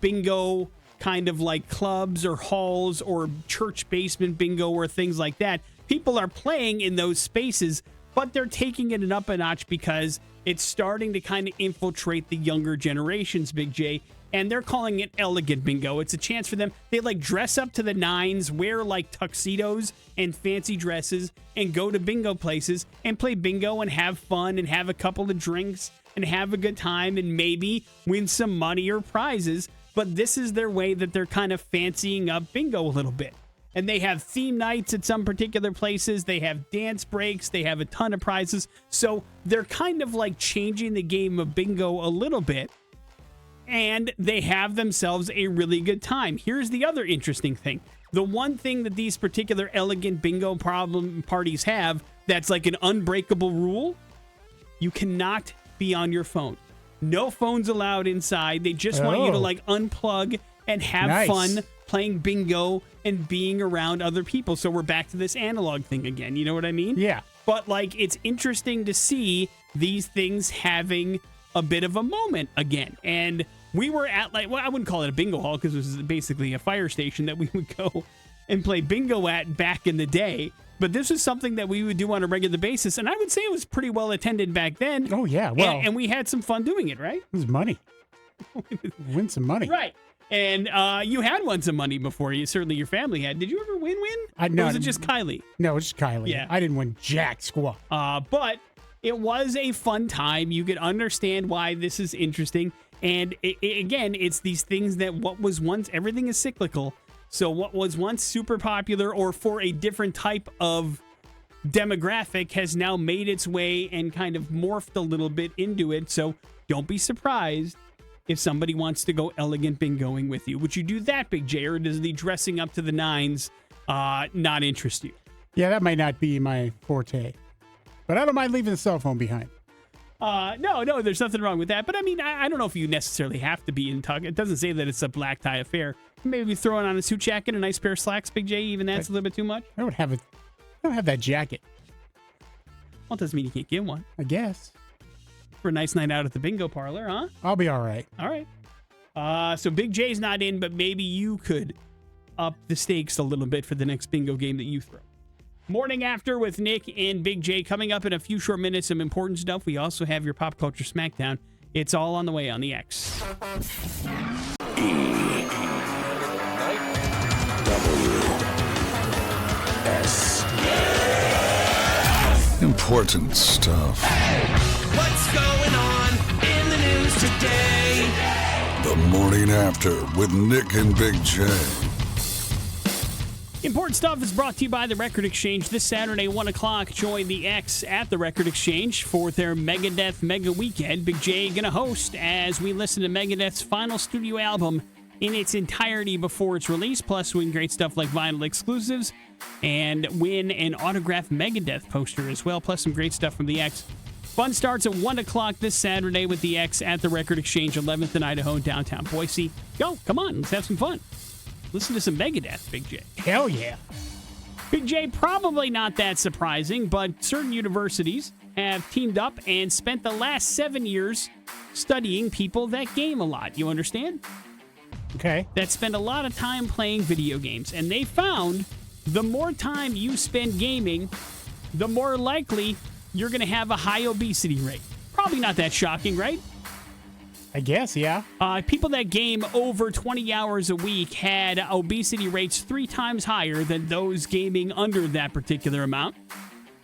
bingo kind of like clubs or halls or church basement bingo or things like that. People are playing in those spaces, but they're taking it up a notch because it's starting to kind of infiltrate the younger generations, Big J, and they're calling it elegant bingo. It's a chance for them. They like dress up to the nines, wear like tuxedos and fancy dresses, and go to bingo places and play bingo and have fun and have a couple of drinks and have a good time and maybe win some money or prizes. But this is their way that they're kind of fancying up bingo a little bit. And they have theme nights at some particular places. They have dance breaks. They have a ton of prizes. So they're kind of like changing the game of bingo a little bit. And they have themselves a really good time. Here's the other interesting thing. The one thing that these particular elegant bingo problem parties have that's like an unbreakable rule, you cannot be on your phone. No phones allowed inside. They just want you to like unplug and have fun playing bingo and being around other people. So we're back to this analog thing again. You know what I mean? Yeah. But like, it's interesting to see these things having a bit of a moment again. And we were at like, well, I wouldn't call it a bingo hall because it was basically a fire station that we would go and play bingo at back in the day. But this is something that we would do on a regular basis. And I would say it was pretty well attended back then. Oh, yeah. Well, and we had some fun doing it, right? It was money. Win some money. Right. And you had won some money before. Certainly your family had. Did you ever win? No, or was it just Kylie? No, it's just Kylie. Yeah. I didn't win jack squat. But it was a fun time. You could understand why this is interesting. And again, it's these things that what was once, everything is cyclical. So what was once super popular or for a different type of demographic has now made its way and kind of morphed a little bit into it. So don't be surprised if somebody wants to go elegant bingoing with you. Would you do that, Big J, or does the dressing up to the nines not interest you? Yeah, that might not be my forte. But I don't mind leaving the cell phone behind. No, there's nothing wrong with that. But I mean, I don't know if you necessarily have to be in tuck. It doesn't say that it's a black tie affair. Maybe throwing on a suit jacket, a nice pair of slacks, Big J, even that's a little bit too much. I don't have that jacket. Well, it doesn't mean you can't get one. I guess. For a nice night out at the bingo parlor, huh? I'll be all right. All right. So Big J's not in, but maybe you could up the stakes a little bit for the next bingo game that you throw. Morning After with Nick and Big J. Coming up in a few short minutes, some important stuff. We also have your Pop Culture Smackdown. It's all on the way on the X. Important stuff. What's going on in the news today? The Morning After with Nick and Big J. Important stuff is brought to you by the Record Exchange. This Saturday, 1 o'clock, join the X at the Record Exchange for their Megadeth Mega Weekend. Big J going to host as we listen to Megadeth's final studio album, in its entirety before its release, plus win great stuff like vinyl exclusives and win an autographed Megadeth poster as well, plus some great stuff from the X. Fun starts at 1 o'clock this Saturday with the X at the Record Exchange, 11th and Idaho, downtown Boise. Go, come on, let's have some fun. Listen to some Megadeth, Big J. Hell yeah. Big J, probably not that surprising, but certain universities have teamed up and spent the last 7 years studying people that game a lot. You understand? Okay. That spend a lot of time playing video games. And they found the more time you spend gaming, the more likely you're going to have a high obesity rate. Probably not that shocking, right? I guess, yeah. People that game over 20 hours a week had obesity rates 3 times higher than those gaming under that particular amount.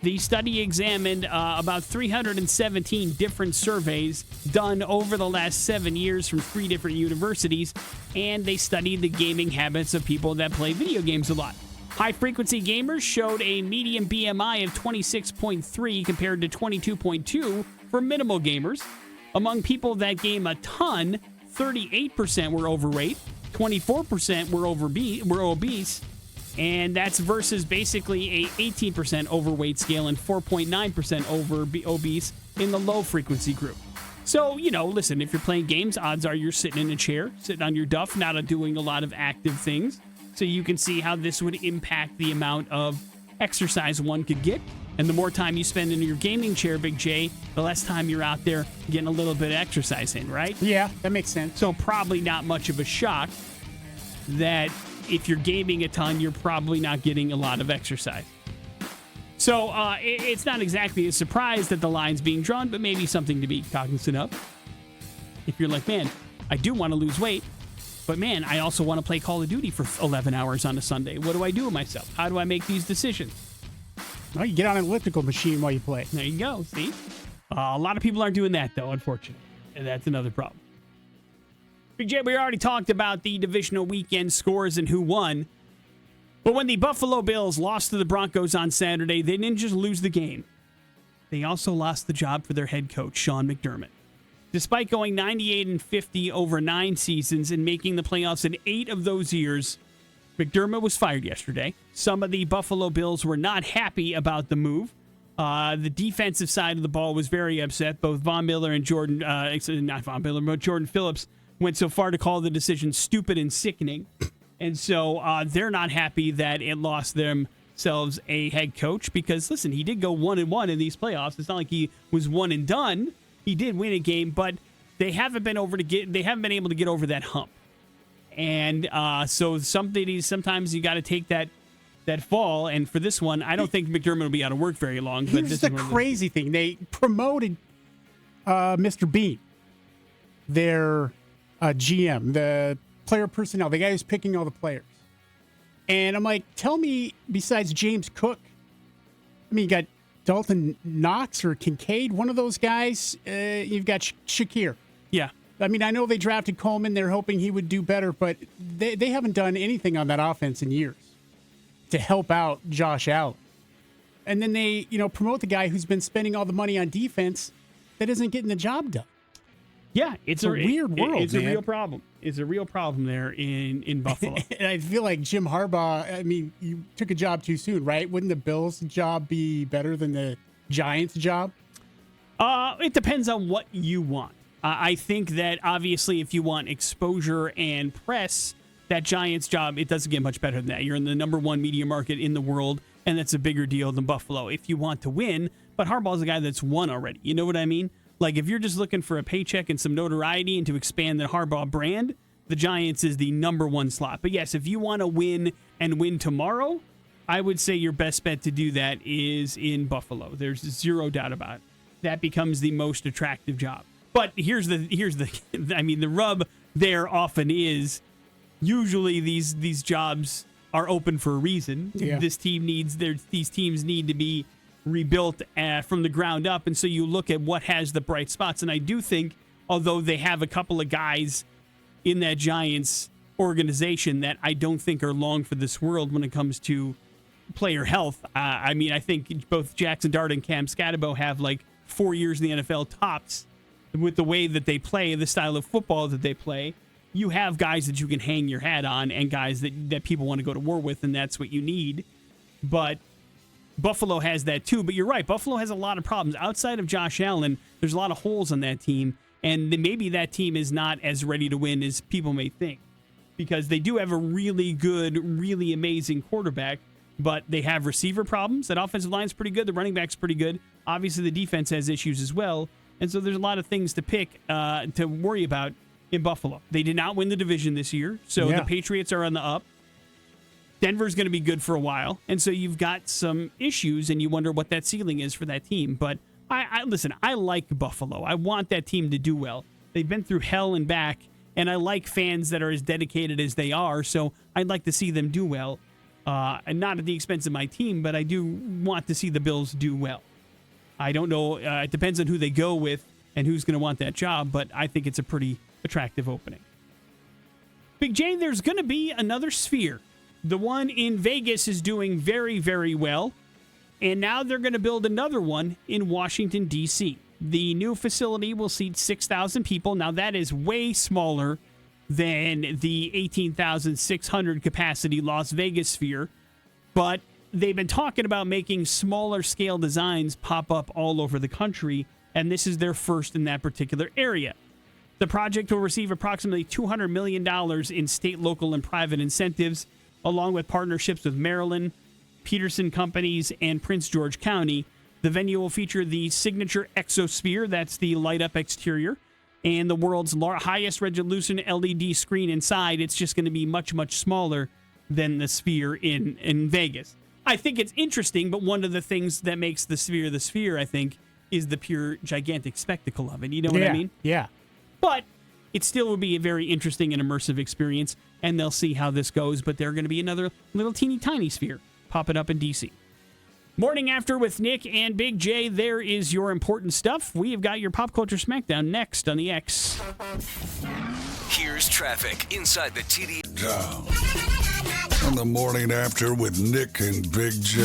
The study examined about 317 different surveys done over the last 7 years from 3 different universities, and they studied the gaming habits of people that play video games a lot. High-frequency gamers showed a median BMI of 26.3 compared to 22.2 for minimal gamers. Among people that game a ton, 38% were overweight, 24% were obese, and that's versus basically a 18% overweight scale and 4.9% obese in the low-frequency group. So, listen, if you're playing games, odds are you're sitting in a chair, sitting on your duff, not doing a lot of active things. So you can see how this would impact the amount of exercise one could get. And the more time you spend in your gaming chair, Big J, the less time you're out there getting a little bit of exercise in, right? Yeah, that makes sense. So probably not much of a shock that if you're gaming a ton, you're probably not getting a lot of exercise. So it's not exactly a surprise that the line's being drawn, but maybe something to be cognizant of. If you're like, man, I do want to lose weight, but man, I also want to play Call of Duty for 11 hours on a Sunday. What do I do with myself? How do I make these decisions? Well, you get on an elliptical machine while you play. There you go. See? A lot of people aren't doing that, though, unfortunately. And that's another problem. Big J, we already talked about the divisional weekend scores and who won. But when the Buffalo Bills lost to the Broncos on Saturday, they didn't just lose the game. They also lost the job for their head coach, Sean McDermott. Despite going 98-50 over 9 seasons and making the playoffs in 8 of those years, McDermott was fired yesterday. Some of the Buffalo Bills were not happy about the move. The defensive side of the ball was very upset. Both Von Miller and Jordan Phillips went so far to call the decision stupid and sickening. And so they're not happy that it lost themselves a head coach because, listen, he did go 1-1 in these playoffs. It's not like he was one and done. He did win a game, but they haven't been able to get over that hump. And so sometimes you got to take that fall. And for this one, I don't think McDermott will be out of work very long. But Here's the crazy thing. They promoted Mr. Bean, their GM, the player personnel, the guy who's picking all the players. And I'm like, tell me, besides James Cook, you got Dalton Knox or Kincaid, one of those guys. You've got Shakir. Yeah. I know they drafted Coleman. They're hoping he would do better, but they haven't done anything on that offense in years to help out Josh Allen. And then they, promote the guy who's been spending all the money on defense that isn't getting the job done. Yeah, it's a weird world. It's man. a real problem. It's a real problem there in Buffalo. And I feel like Jim Harbaugh, you took a job too soon, right? Wouldn't the Bills' job be better than the Giants' job? It depends on what you want. I think that obviously if you want exposure and press, that Giants job, it doesn't get much better than that. You're in the number 1 media market in the world, and that's a bigger deal than Buffalo if you want to win. But Harbaugh's a guy that's won already. You know what I mean? Like, if you're just looking for a paycheck and some notoriety and to expand the Harbaugh brand, the Giants is the number 1 slot. But yes, if you want to win and win tomorrow, I would say your best bet to do that is in Buffalo. There's zero doubt about it. That becomes the most attractive job. But here's the rub there often is usually these jobs are open for a reason. Yeah. These teams need to be rebuilt from the ground up, and so you look at what has the bright spots. And I do think, although they have a couple of guys in that Giants organization that I don't think are long for this world when it comes to player health. I think both Jackson Dart and Cam Scatabo have like 4 years in the NFL tops with the way that they play, the style of football that they play. you have guys that you can hang your hat on and guys that people want to go to war with, and that's what you need. But Buffalo has that too. But you're right. Buffalo has a lot of problems. Outside of Josh Allen, there's a lot of holes on that team. And maybe that team is not as ready to win as people may think, because they do have a really good, really amazing quarterback, but they have receiver problems. That offensive line's pretty good. The running back's pretty good. Obviously, the defense has issues as well. And so there's a lot of things to pick, to worry about in Buffalo. They did not win the division this year, so the Patriots are on the up. Denver's going to be good for a while. And so you've got some issues, and you wonder what that ceiling is for that team. But listen, I like Buffalo. I want that team to do well. They've been through hell and back, and I like fans that are as dedicated as they are, so I'd like to see them do well. And not at the expense of my team, but I do want to see the Bills do well. I don't know. It depends on who they go with and who's going to want that job, but I think it's a pretty attractive opening. Big J, there's going to be another Sphere. The one in Vegas is doing very, very well. And now they're going to build another one in Washington, D.C. The new facility will seat 6,000 people. Now, that is way smaller than the 18,600 capacity Las Vegas Sphere. But they've been talking about making smaller scale designs pop up all over the country, and this is their first in that particular area. The project will receive approximately $200 million in state, local, and private incentives, along with partnerships with Maryland, Peterson Companies, and Prince George County. The venue will feature the signature Exosphere, that's the light-up exterior, and the world's highest resolution LED screen inside. It's just going to be much, much smaller than the Sphere in Vegas. I think it's interesting, but one of the things that makes the Sphere, I think, is the pure gigantic spectacle of it. You know what I mean? Yeah. But it still will be a very interesting and immersive experience, and they'll see how this goes. But there's going to be another little teeny tiny Sphere popping up in D.C. Morning After with Nick and Big J. There is your important stuff. We have got your Pop Culture Smackdown next on the X. Here's traffic inside the TD. On the Morning After with Nick and Big J.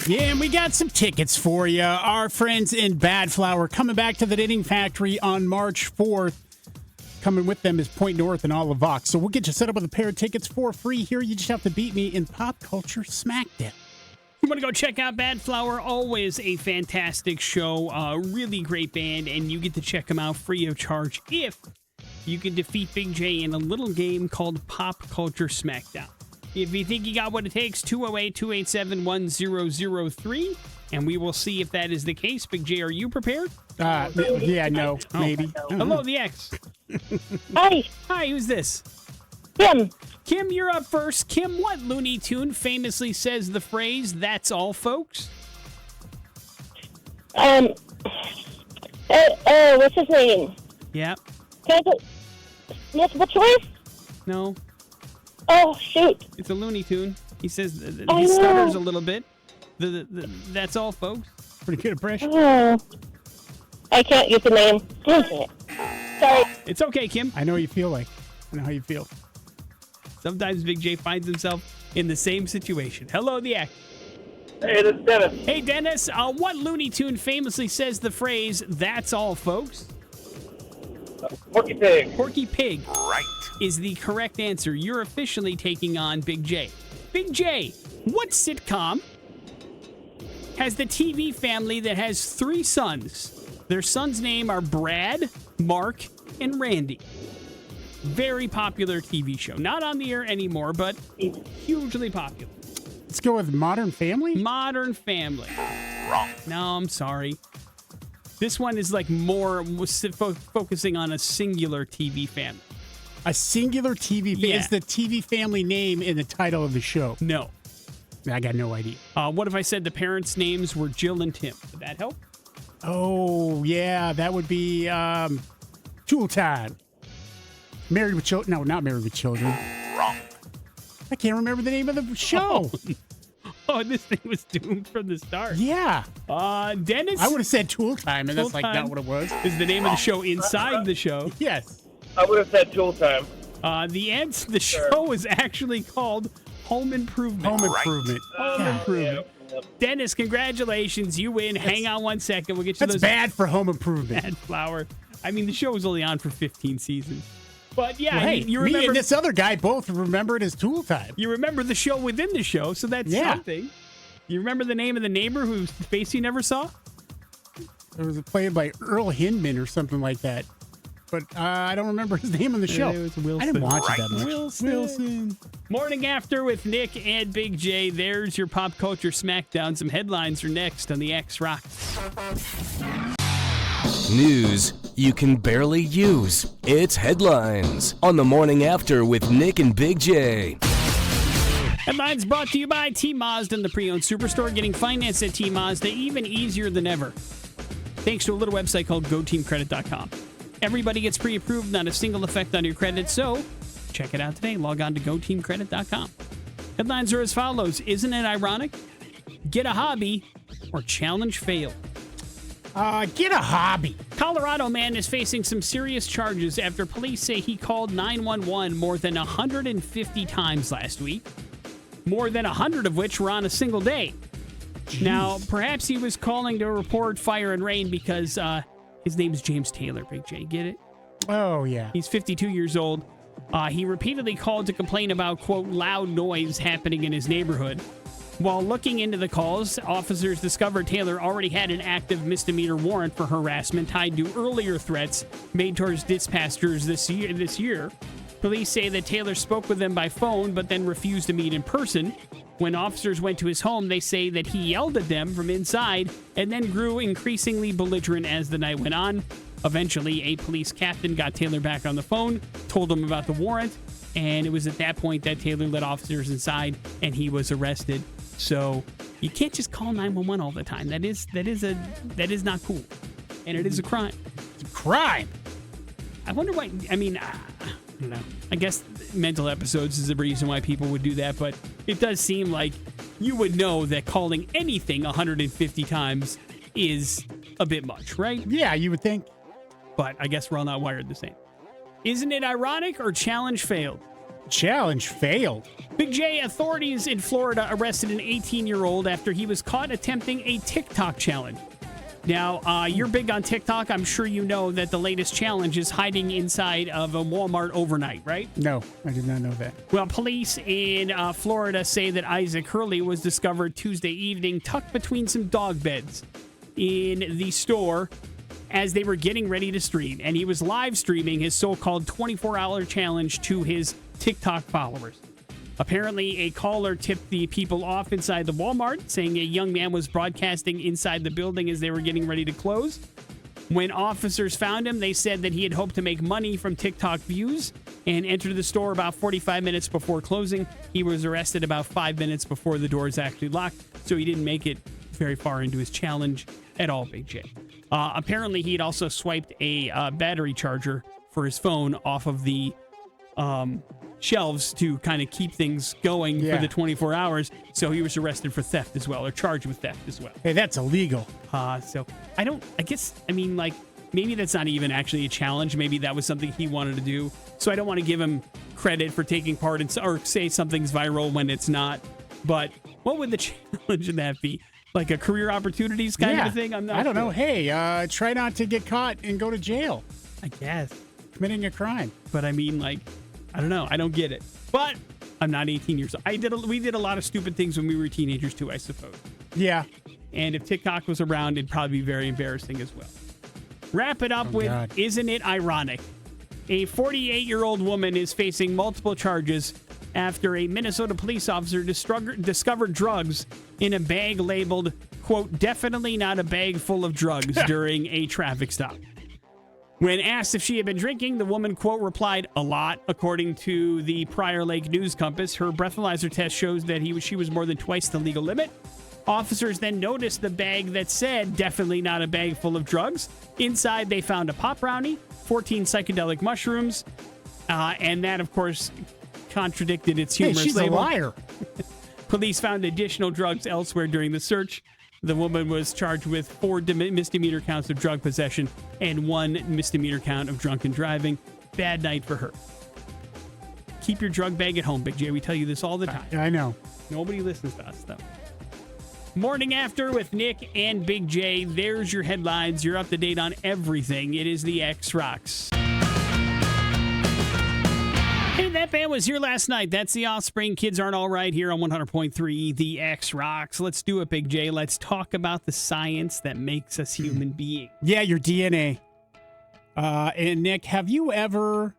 Yeah, and we got some tickets for you. Our friends in Bad Flower coming back to the Knitting Factory on March 4th. Coming with them is Point North and Olive Vox. So we'll get you set up with a pair of tickets for free here. You just have to beat me in Pop Culture Smackdown. You want to go check out Bad Flower? Always a fantastic show. Really great band, and you get to check them out free of charge if you can defeat Big J in a little game called Pop Culture Smackdown. If you think you got what it takes, 208-287-1003, and we will see if that is the case. Big J, are you prepared? Yeah, no, maybe. Hello, the X. Hi, Hi, who's this? Kim. Kim, you're up first. Kim, what Looney Tune famously says the phrase, "That's all, folks"? What's his name? Yeah. Can I go multiple choice? No, Oh, shoot. it's a Looney Tune. He says, I he know. stutters a little bit. That's all, folks. Pretty good impression. Oh, I can't get the name. Dang it. Sorry. It's okay, Kim. I know what you feel like. I know how you feel. Sometimes Big J finds himself in the same situation. Hello, the X. Hey, this is Dennis. Hey, Dennis, what Looney Tune famously says the phrase, "That's all, folks"? Porky Pig. Porky Pig. Right. Is the correct answer. You're officially taking on Big J. Big J, what sitcom has the TV family that has 3 sons? Their sons' name are Brad, Mark, and Randy. Very popular TV show. Not on the air anymore, but hugely popular. Let's go with Modern Family. Modern Family. Wrong. No, I'm sorry. This one is like more focusing on a singular TV family. A singular TV family. Yeah. Is the TV family name in the title of the show? No. I got no idea. What if I said the parents' names were Jill and Tim? Would that help? Oh, yeah. That would be Tool Time. Married with Children. No, not Married with Children. Wrong. I can't remember the name of the show. Oh, this thing was doomed from the start. Yeah. Dennis? I would have said Tool Time, and that's like Tool Time not what it was. Is the name of the show inside the show. Yes. I would have said Tool Time. The show is actually called Home Improvement. Home Improvement. Home Improvement. Yep. Dennis, congratulations. You win. Hang on one second. We'll get you That's those bad for Home Improvement. Bad Flower. I mean, the show was only on for 15 seasons. But yeah, Well, hey, you me remember and this other guy both remember it as Tool Time. you remember the show within the show, so that's something. You remember the name of the neighbor whose face you never saw? It was played by Earl Hindman or something like that. But I don't remember his name on the show. It was Wilson. I didn't watch it that much. Wilson. Morning After with Nick and Big J. There's your pop culture smackdown. Some headlines are next on the X Rocks. News you can barely use. It's headlines on the Morning After with Nick and Big J. Headlines brought to you by T Mazda and the pre-owned superstore. Getting financed at T Mazda even easier than ever, thanks to a little website called GoTeamCredit.com. Everybody gets pre-approved, not a single effect on your credit, so check it out today. Log on to GoTeamCredit.com. Headlines are as follows. Isn't it ironic? Get a hobby or challenge failed. Get a hobby. Colorado man is facing some serious charges after police say he called 911 more than 150 times last week, more than 100 of which were on a single day. Jeez. Now, perhaps he was calling to report fire and rain because his name's James Taylor, Big J. Get it? Oh, yeah. He's 52 years old. He repeatedly called to complain about, quote, loud noise happening in his neighborhood. While looking into the calls, officers discovered Taylor already had an active misdemeanor warrant for harassment tied to earlier threats made towards dispatchers this year. Police say that Taylor spoke with them by phone but then refused to meet in person. When officers went to his home, they say that he yelled at them from inside and then grew increasingly belligerent as the night went on. Eventually, a police captain got Taylor back on the phone, told him about the warrant, and it was at that point that Taylor led officers inside and he was arrested. So you can't just call 911 all the time. That is not cool, and it is a crime. It's a crime. I wonder why. I mean, I don't know. I guess mental episodes is the reason why people would do that, but it does seem like you would know that calling anything 150 times is a bit much, right? Yeah, you would think. But I guess we're all not wired the same. Isn't it ironic or challenge failed? Challenge failed. Big J, authorities in Florida arrested an 18-year-old after he was caught attempting a TikTok challenge. Now, you're big on TikTok. I'm sure you know that the latest challenge is hiding inside of a Walmart overnight, right? No, I did not know that. Well, police in Florida say that Isaac Hurley was discovered Tuesday evening tucked between some dog beds in the store as they were getting ready to stream. And he was live streaming his so-called 24-hour challenge to his TikTok followers. Apparently, a caller tipped the people off inside the Walmart, saying a young man was broadcasting inside the building as they were getting ready to close. When officers found him, they said that he had hoped to make money from TikTok views and entered the store about 45 minutes before closing. He was arrested about 5 minutes before the doors actually locked, so he didn't make it very far into his challenge at all, Big J. Apparently, he had also swiped a battery charger for his phone off of the shelves to kind of keep things going for the 24 hours. So he was arrested for theft as well, or charged with theft as well. Hey, that's illegal. So I mean, like, maybe that's not even actually a challenge. Maybe that was something he wanted to do. So I don't want to give him credit for taking part in, or say something's viral when it's not. But what would the challenge in that be? Like a career opportunities kind of a thing? I don't know. Hey, try not to get caught and go to jail. I guess. Committing a crime. But I mean, like, I don't know. I don't get it. But I'm not 18 years old. We did a lot of stupid things when we were teenagers too, I suppose. Yeah. And if TikTok was around, it'd probably be very embarrassing as well. Wrap it up with, God. Isn't it ironic? A 48-year-old woman is facing multiple charges after a Minnesota police officer discovered drugs in a bag labeled, quote, definitely not a bag full of drugs during a traffic stop. When asked if she had been drinking, the woman, quote, replied, a lot. According to the Prior Lake News Compass, her breathalyzer test shows that she was more than twice the legal limit. Officers then noticed the bag that said, definitely not a bag full of drugs. Inside, they found a pop brownie, 14 psychedelic mushrooms, and that, of course, contradicted its humorous she's label. A liar. Police found additional drugs elsewhere during the search. The woman was charged with 4 misdemeanor counts of drug possession and 1 misdemeanor count of drunken driving. Bad night for her. Keep your drug bag at home, Big J. We tell you this all the time. I know. Nobody listens to us, though. Morning After with Nick and Big J. There's your headlines. You're up to date on everything. It is the X Rocks. Hey, that band was here last night. That's The Offspring. Kids Aren't All Right here on 100.3 The X Rocks. Let's do it, Big J. Let's talk about the science that makes us human beings. Yeah, your DNA. And Nick, have you ever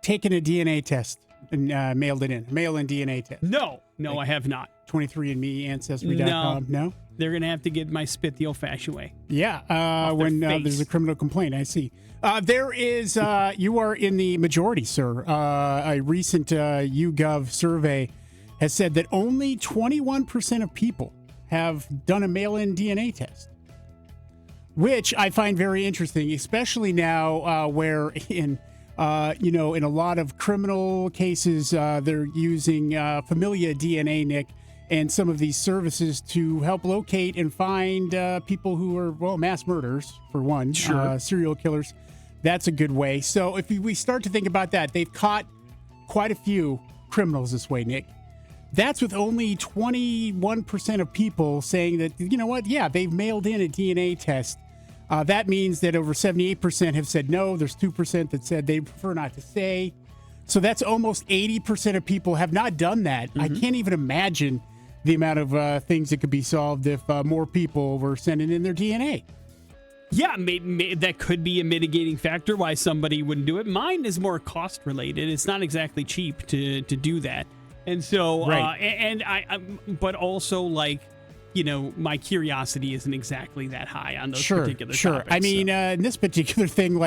taken a DNA test and mailed it in? Mail-in DNA test. No, I have not. 23andMe, Ancestry.com. No? They're going to have to get my spit the old-fashioned way. Yeah, when there's a criminal complaint, I see. There is, you are in the majority, sir. A recent YouGov survey has said that only 21% of people have done a mail-in DNA test, which I find very interesting, especially now where in a lot of criminal cases, they're using Familia DNA, Nick, and some of these services to help locate and find people who are, mass murderers, for one. Sure. Serial killers. That's a good way. So if we start to think about that, they've caught quite a few criminals this way, Nick. That's with only 21% of people saying that, you know what, yeah, they've mailed in a DNA test. That means that over 78% have said no. There's 2% that said they prefer not to say. So that's almost 80% of people have not done that. I can't even imagine the amount of things that could be solved if more people were sending in their DNA. Yeah, that could be a mitigating factor why somebody wouldn't do it. Mine is more cost related. It's not exactly cheap to do that. And so, right. But also my curiosity isn't exactly that high on those particular Sure. topics. I mean, in this particular thing,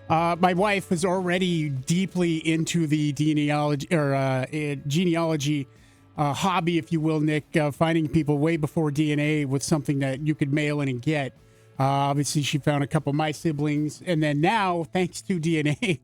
my wife was already deeply into the genealogy hobby, if you will, Nick, finding people way before DNA was something that you could mail in and get. Obviously, she found a couple of my siblings. And then now, thanks to DNA,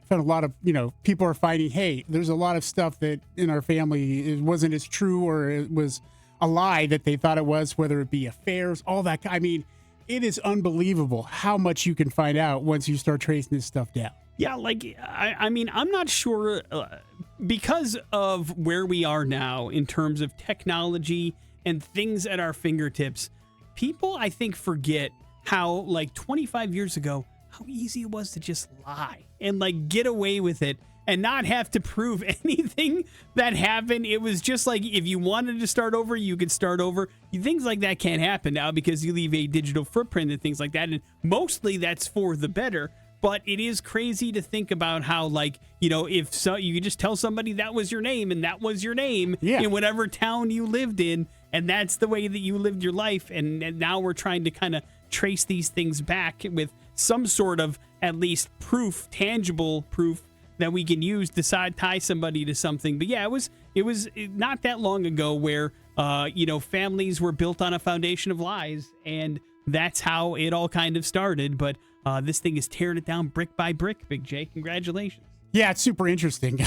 found a lot of, people are finding, hey, there's a lot of stuff that in our family it wasn't as true or it was a lie that they thought it was, whether it be affairs, all that. I mean, it is unbelievable how much you can find out once you start tracing this stuff down. Yeah, I'm not sure because of where we are now in terms of technology and things at our fingertips. People, I think, forget how, 25 years ago, how easy it was to just lie and, get away with it and not have to prove anything that happened. It was just if you wanted to start over, you could start over. Things like that can't happen now because you leave a digital footprint and things like that. And mostly that's for the better. But it is crazy to think about how, if so, you could just tell somebody that was your name and that was your name in whatever town you lived in. And that's the way that you lived your life. And now we're trying to kind of trace these things back with some sort of at least proof, tangible proof that we can use to tie somebody to something. But yeah, it was not that long ago where, families were built on a foundation of lies. And that's how it all kind of started. But this thing is tearing it down brick by brick, Big J. Congratulations. Yeah, it's super interesting,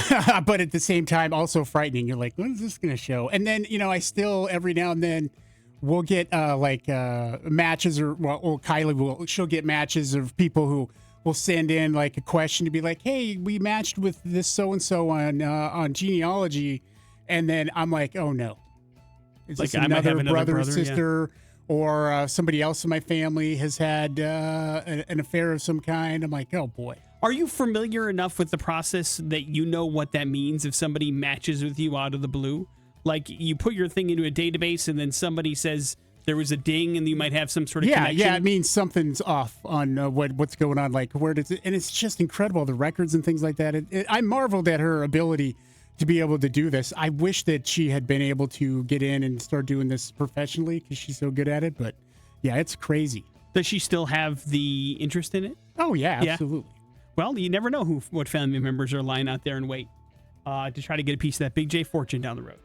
but at the same time, also frightening. You're like, when is this going to show? And then, I still, every now and then, we'll get matches she'll get matches of people who will send in a question to be like, hey, we matched with this so-and-so on genealogy. And then I'm like, oh no. Is this another brother or sister? Yeah. Or somebody else in my family has had an affair of some kind. I'm like, oh boy. Are you familiar enough with the process that you know what that means if somebody matches with you out of the blue? You put your thing into a database and then somebody says there was a ding and you might have some sort of connection? Yeah, it means something's off on what's going on. Where does it? And it's just incredible, the records and things like that. I marveled at her ability to be able to do this. I wish that she had been able to get in and start doing this professionally because she's so good at it. But yeah, it's crazy. Does she still have the interest in it? Oh, yeah, absolutely. Yeah. Well, you never know what family members are lying out there and wait to try to get a piece of that Big J fortune down the road.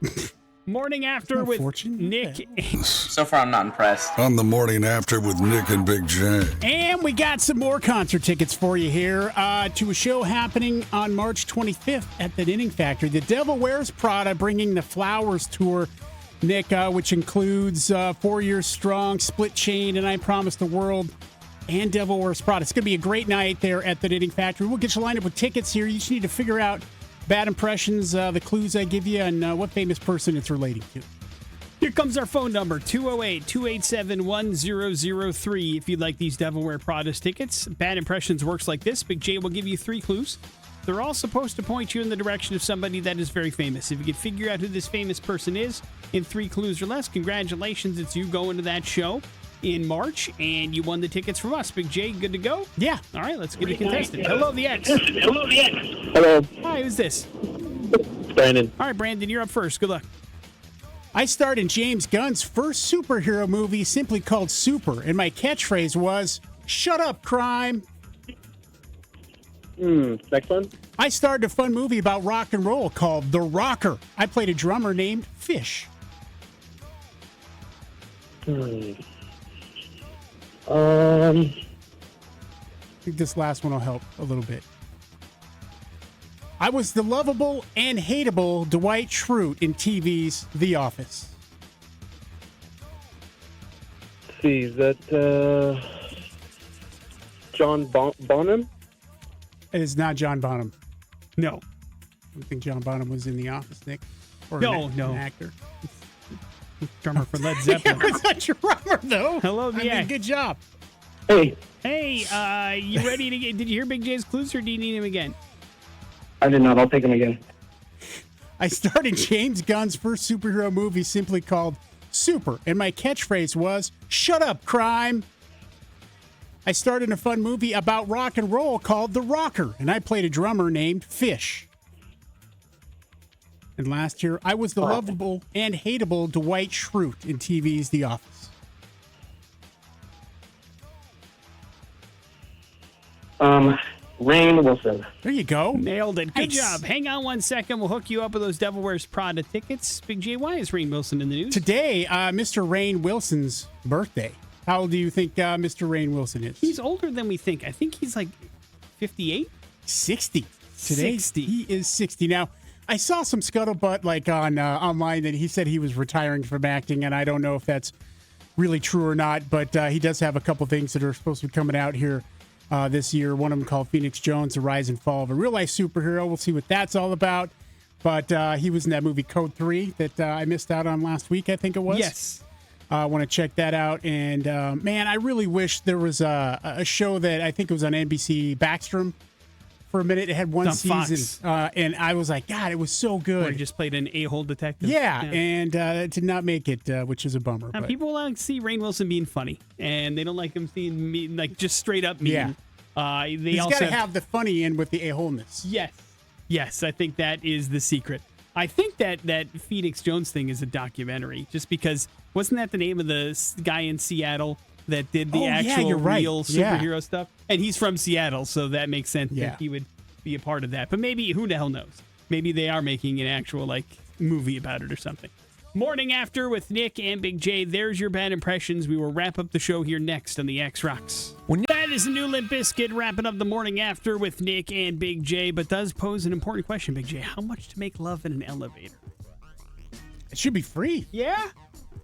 Morning After with Nick. So far, I'm not impressed. On the Morning After with Nick and Big J. And we got some more concert tickets for you here to a show happening on March 25th at the Knitting Factory. The Devil Wears Prada bringing the Flowers Tour, Nick, which includes 4 Years Strong, Split Chain, and I Promise the World, and Devil Wears Prada. It's going to be a great night there at the Knitting Factory. We'll get you lined up with tickets here. You just need to figure out bad impressions, the clues I give you, and what famous person it's relating to. Here comes our phone number, 208-287-1003. If you'd like these Devil Wear Prada tickets, Bad Impressions works like this. Big J will give you 3 clues. They're all supposed to point you in the direction of somebody that is very famous. If you can figure out who this famous person is in 3 clues or less, congratulations. It's you going to that show in March, and you won the tickets from us. Big J, good to go? Yeah. All right, let's get a contestant. Hello, the X. Hello, Hi, who's this? Brandon. All right, Brandon, you're up first. Good luck. I starred in James Gunn's first superhero movie simply called Super, and my catchphrase was, "Shut up, crime." Next one. I starred in a fun movie about rock and roll called The Rocker. I played a drummer named Fish. Um, I think this last one will help a little bit. I was the lovable and hateable Dwight Schrute in TV's The Office. let's see, is that John Bonham? It is not John Bonham. No. I don't think John Bonham was in The Office, Nick. Or No, an, no. An actor. Drummer for Led Zeppelin. It was a drummer, though. Hello, the X. Good job. Hey, Hey, you ready to get... Did you hear Big J's clues, or do you need him again? I did not. I'll take him again. I starred in James Gunn's first superhero movie simply called Super, and my catchphrase was, "Shut up, crime." I starred in a fun movie about rock and roll called The Rocker, and I played a drummer named Fish. And last year, I was the lovable and hateable Dwight Schrute in TV's The Office. Rainn Wilson. There you go. Nailed it. Good Nice. job. Hang on 1 second. We'll hook you up with those Devil Wears Prada tickets. Big J, why is Rainn Wilson in the news? Today, Mr. Rainn Wilson's birthday. How old do you think Mr. Rainn Wilson is? He's older than we think. I think he's like 58. 60. Today, 60. He is 60. Now, I saw some scuttlebutt like on online that he said he was retiring from acting, and I don't know if that's really true or not, but he does have a couple things that are supposed to be coming out here this year. One of them called Phoenix Jones, The Rise and Fall of a Real-Life Superhero. We'll see what that's all about. But he was in that movie Code 3 that I missed out on last week, I think it was. Yes. I want to check that out. And, man, I really wish there was a show that I think it was on NBC, Backstrom, for a minute. It had one On season. And I was like, God, it was so Where he good. just played an a-hole detective. Yeah, and it did not make it, which is a bummer. Now, But people like to see Rainn Wilson being funny, and they don't like him being mean, like just straight up mean. Yeah. They he's also got to have the funny in with the a-holeness. Yes, I think that is the secret. I think that Phoenix Jones thing is a documentary, just because wasn't that the name of the guy in Seattle that did the actual you're right. real Yeah. superhero stuff? And he's from Seattle, so that makes sense that he would be a part of that. But maybe, who the hell knows? Maybe they are making an actual like movie about it or something. Morning After with Nick and Big J. There's your bad impressions. We will wrap up the show here next on the X Rocks. That is the new Limp Bizkit wrapping up the Morning After with Nick and Big J, but does pose an important question, Big J. How much to make love in an elevator? It should be free. Yeah?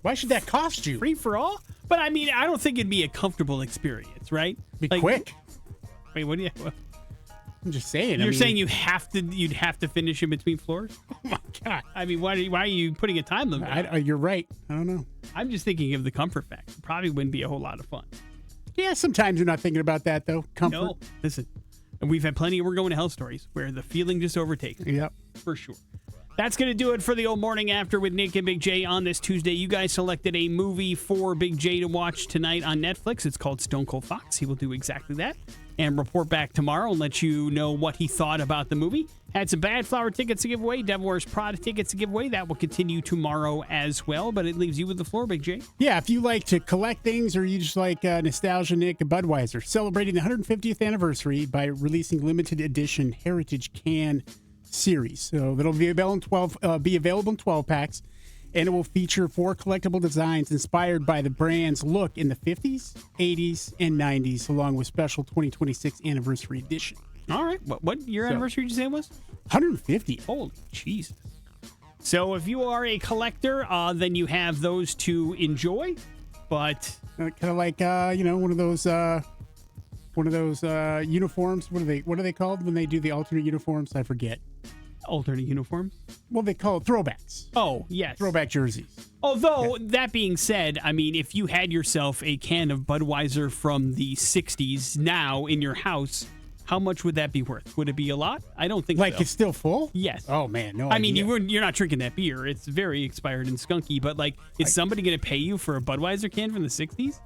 Why should that cost you? Free for all? But I mean, I don't think it'd be a comfortable experience, right? Be quick. Wait, what do you... I'm just saying. You're saying you'd have to finish in between floors? Oh my God. I mean, why are you putting a time limit on it? You're right. I don't know. I'm just thinking of the comfort factor. Probably wouldn't be a whole lot of fun. Yeah, sometimes you're not thinking about that, though. Comfort. No, listen. And we've had plenty of We're Going to Hell stories where the feeling just overtakes. Yep. For sure. That's going to do it for the old Morning After with Nick and Big J on this Tuesday. You guys selected a movie for Big J to watch tonight on Netflix. It's called Stone Cold Fox. He will do exactly that and report back tomorrow and let you know what he thought about the movie. Had some Bad Flower tickets to give away, Devil Wears Prada tickets to give away. That will continue tomorrow as well, but it leaves you with the floor, Big J. Yeah, if you like to collect things or you just like nostalgia, Nick, Budweiser celebrating the 150th anniversary by releasing limited edition Heritage Can series. So that'll be available in 12 packs, and it will feature 4 collectible designs inspired by the brand's look in the 50s, 80s, and 90s, along with special 2026 anniversary edition. All right. What year anniversary did you say it was? 150. Holy Jesus. So if you are a collector, then you have those to enjoy, but... Kind of like, one of those uniforms. What are they called when they do the alternate uniforms? I forget. Alternate uniforms? Well, they call it throwbacks. Oh, yes. Throwback jerseys. Although, that being said, I mean, if you had yourself a can of Budweiser from the 60s now in your house, how much would that be worth? Would it be a lot? I don't think Like so. it's still full? Yes. Oh man, no. I mean, idea. you're not drinking that beer. It's very expired and skunky. But like, is somebody going to pay you for a Budweiser can from the '60s?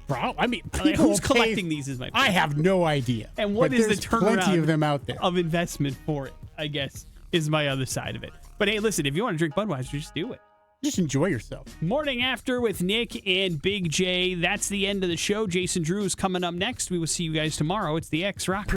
Bro, I mean, Like, people who's will pay- collecting these? Is my point. I have no idea. And what But is the there's turnaround? Plenty of them out there. Of investment for it, I guess, is my other side of it. But hey, listen, if you want to drink Budweiser, just do it. Just enjoy yourself. Morning After with Nick and Big J. That's the end of the show. Jason Drew is coming up next. We will see you guys tomorrow. It's the X Rock.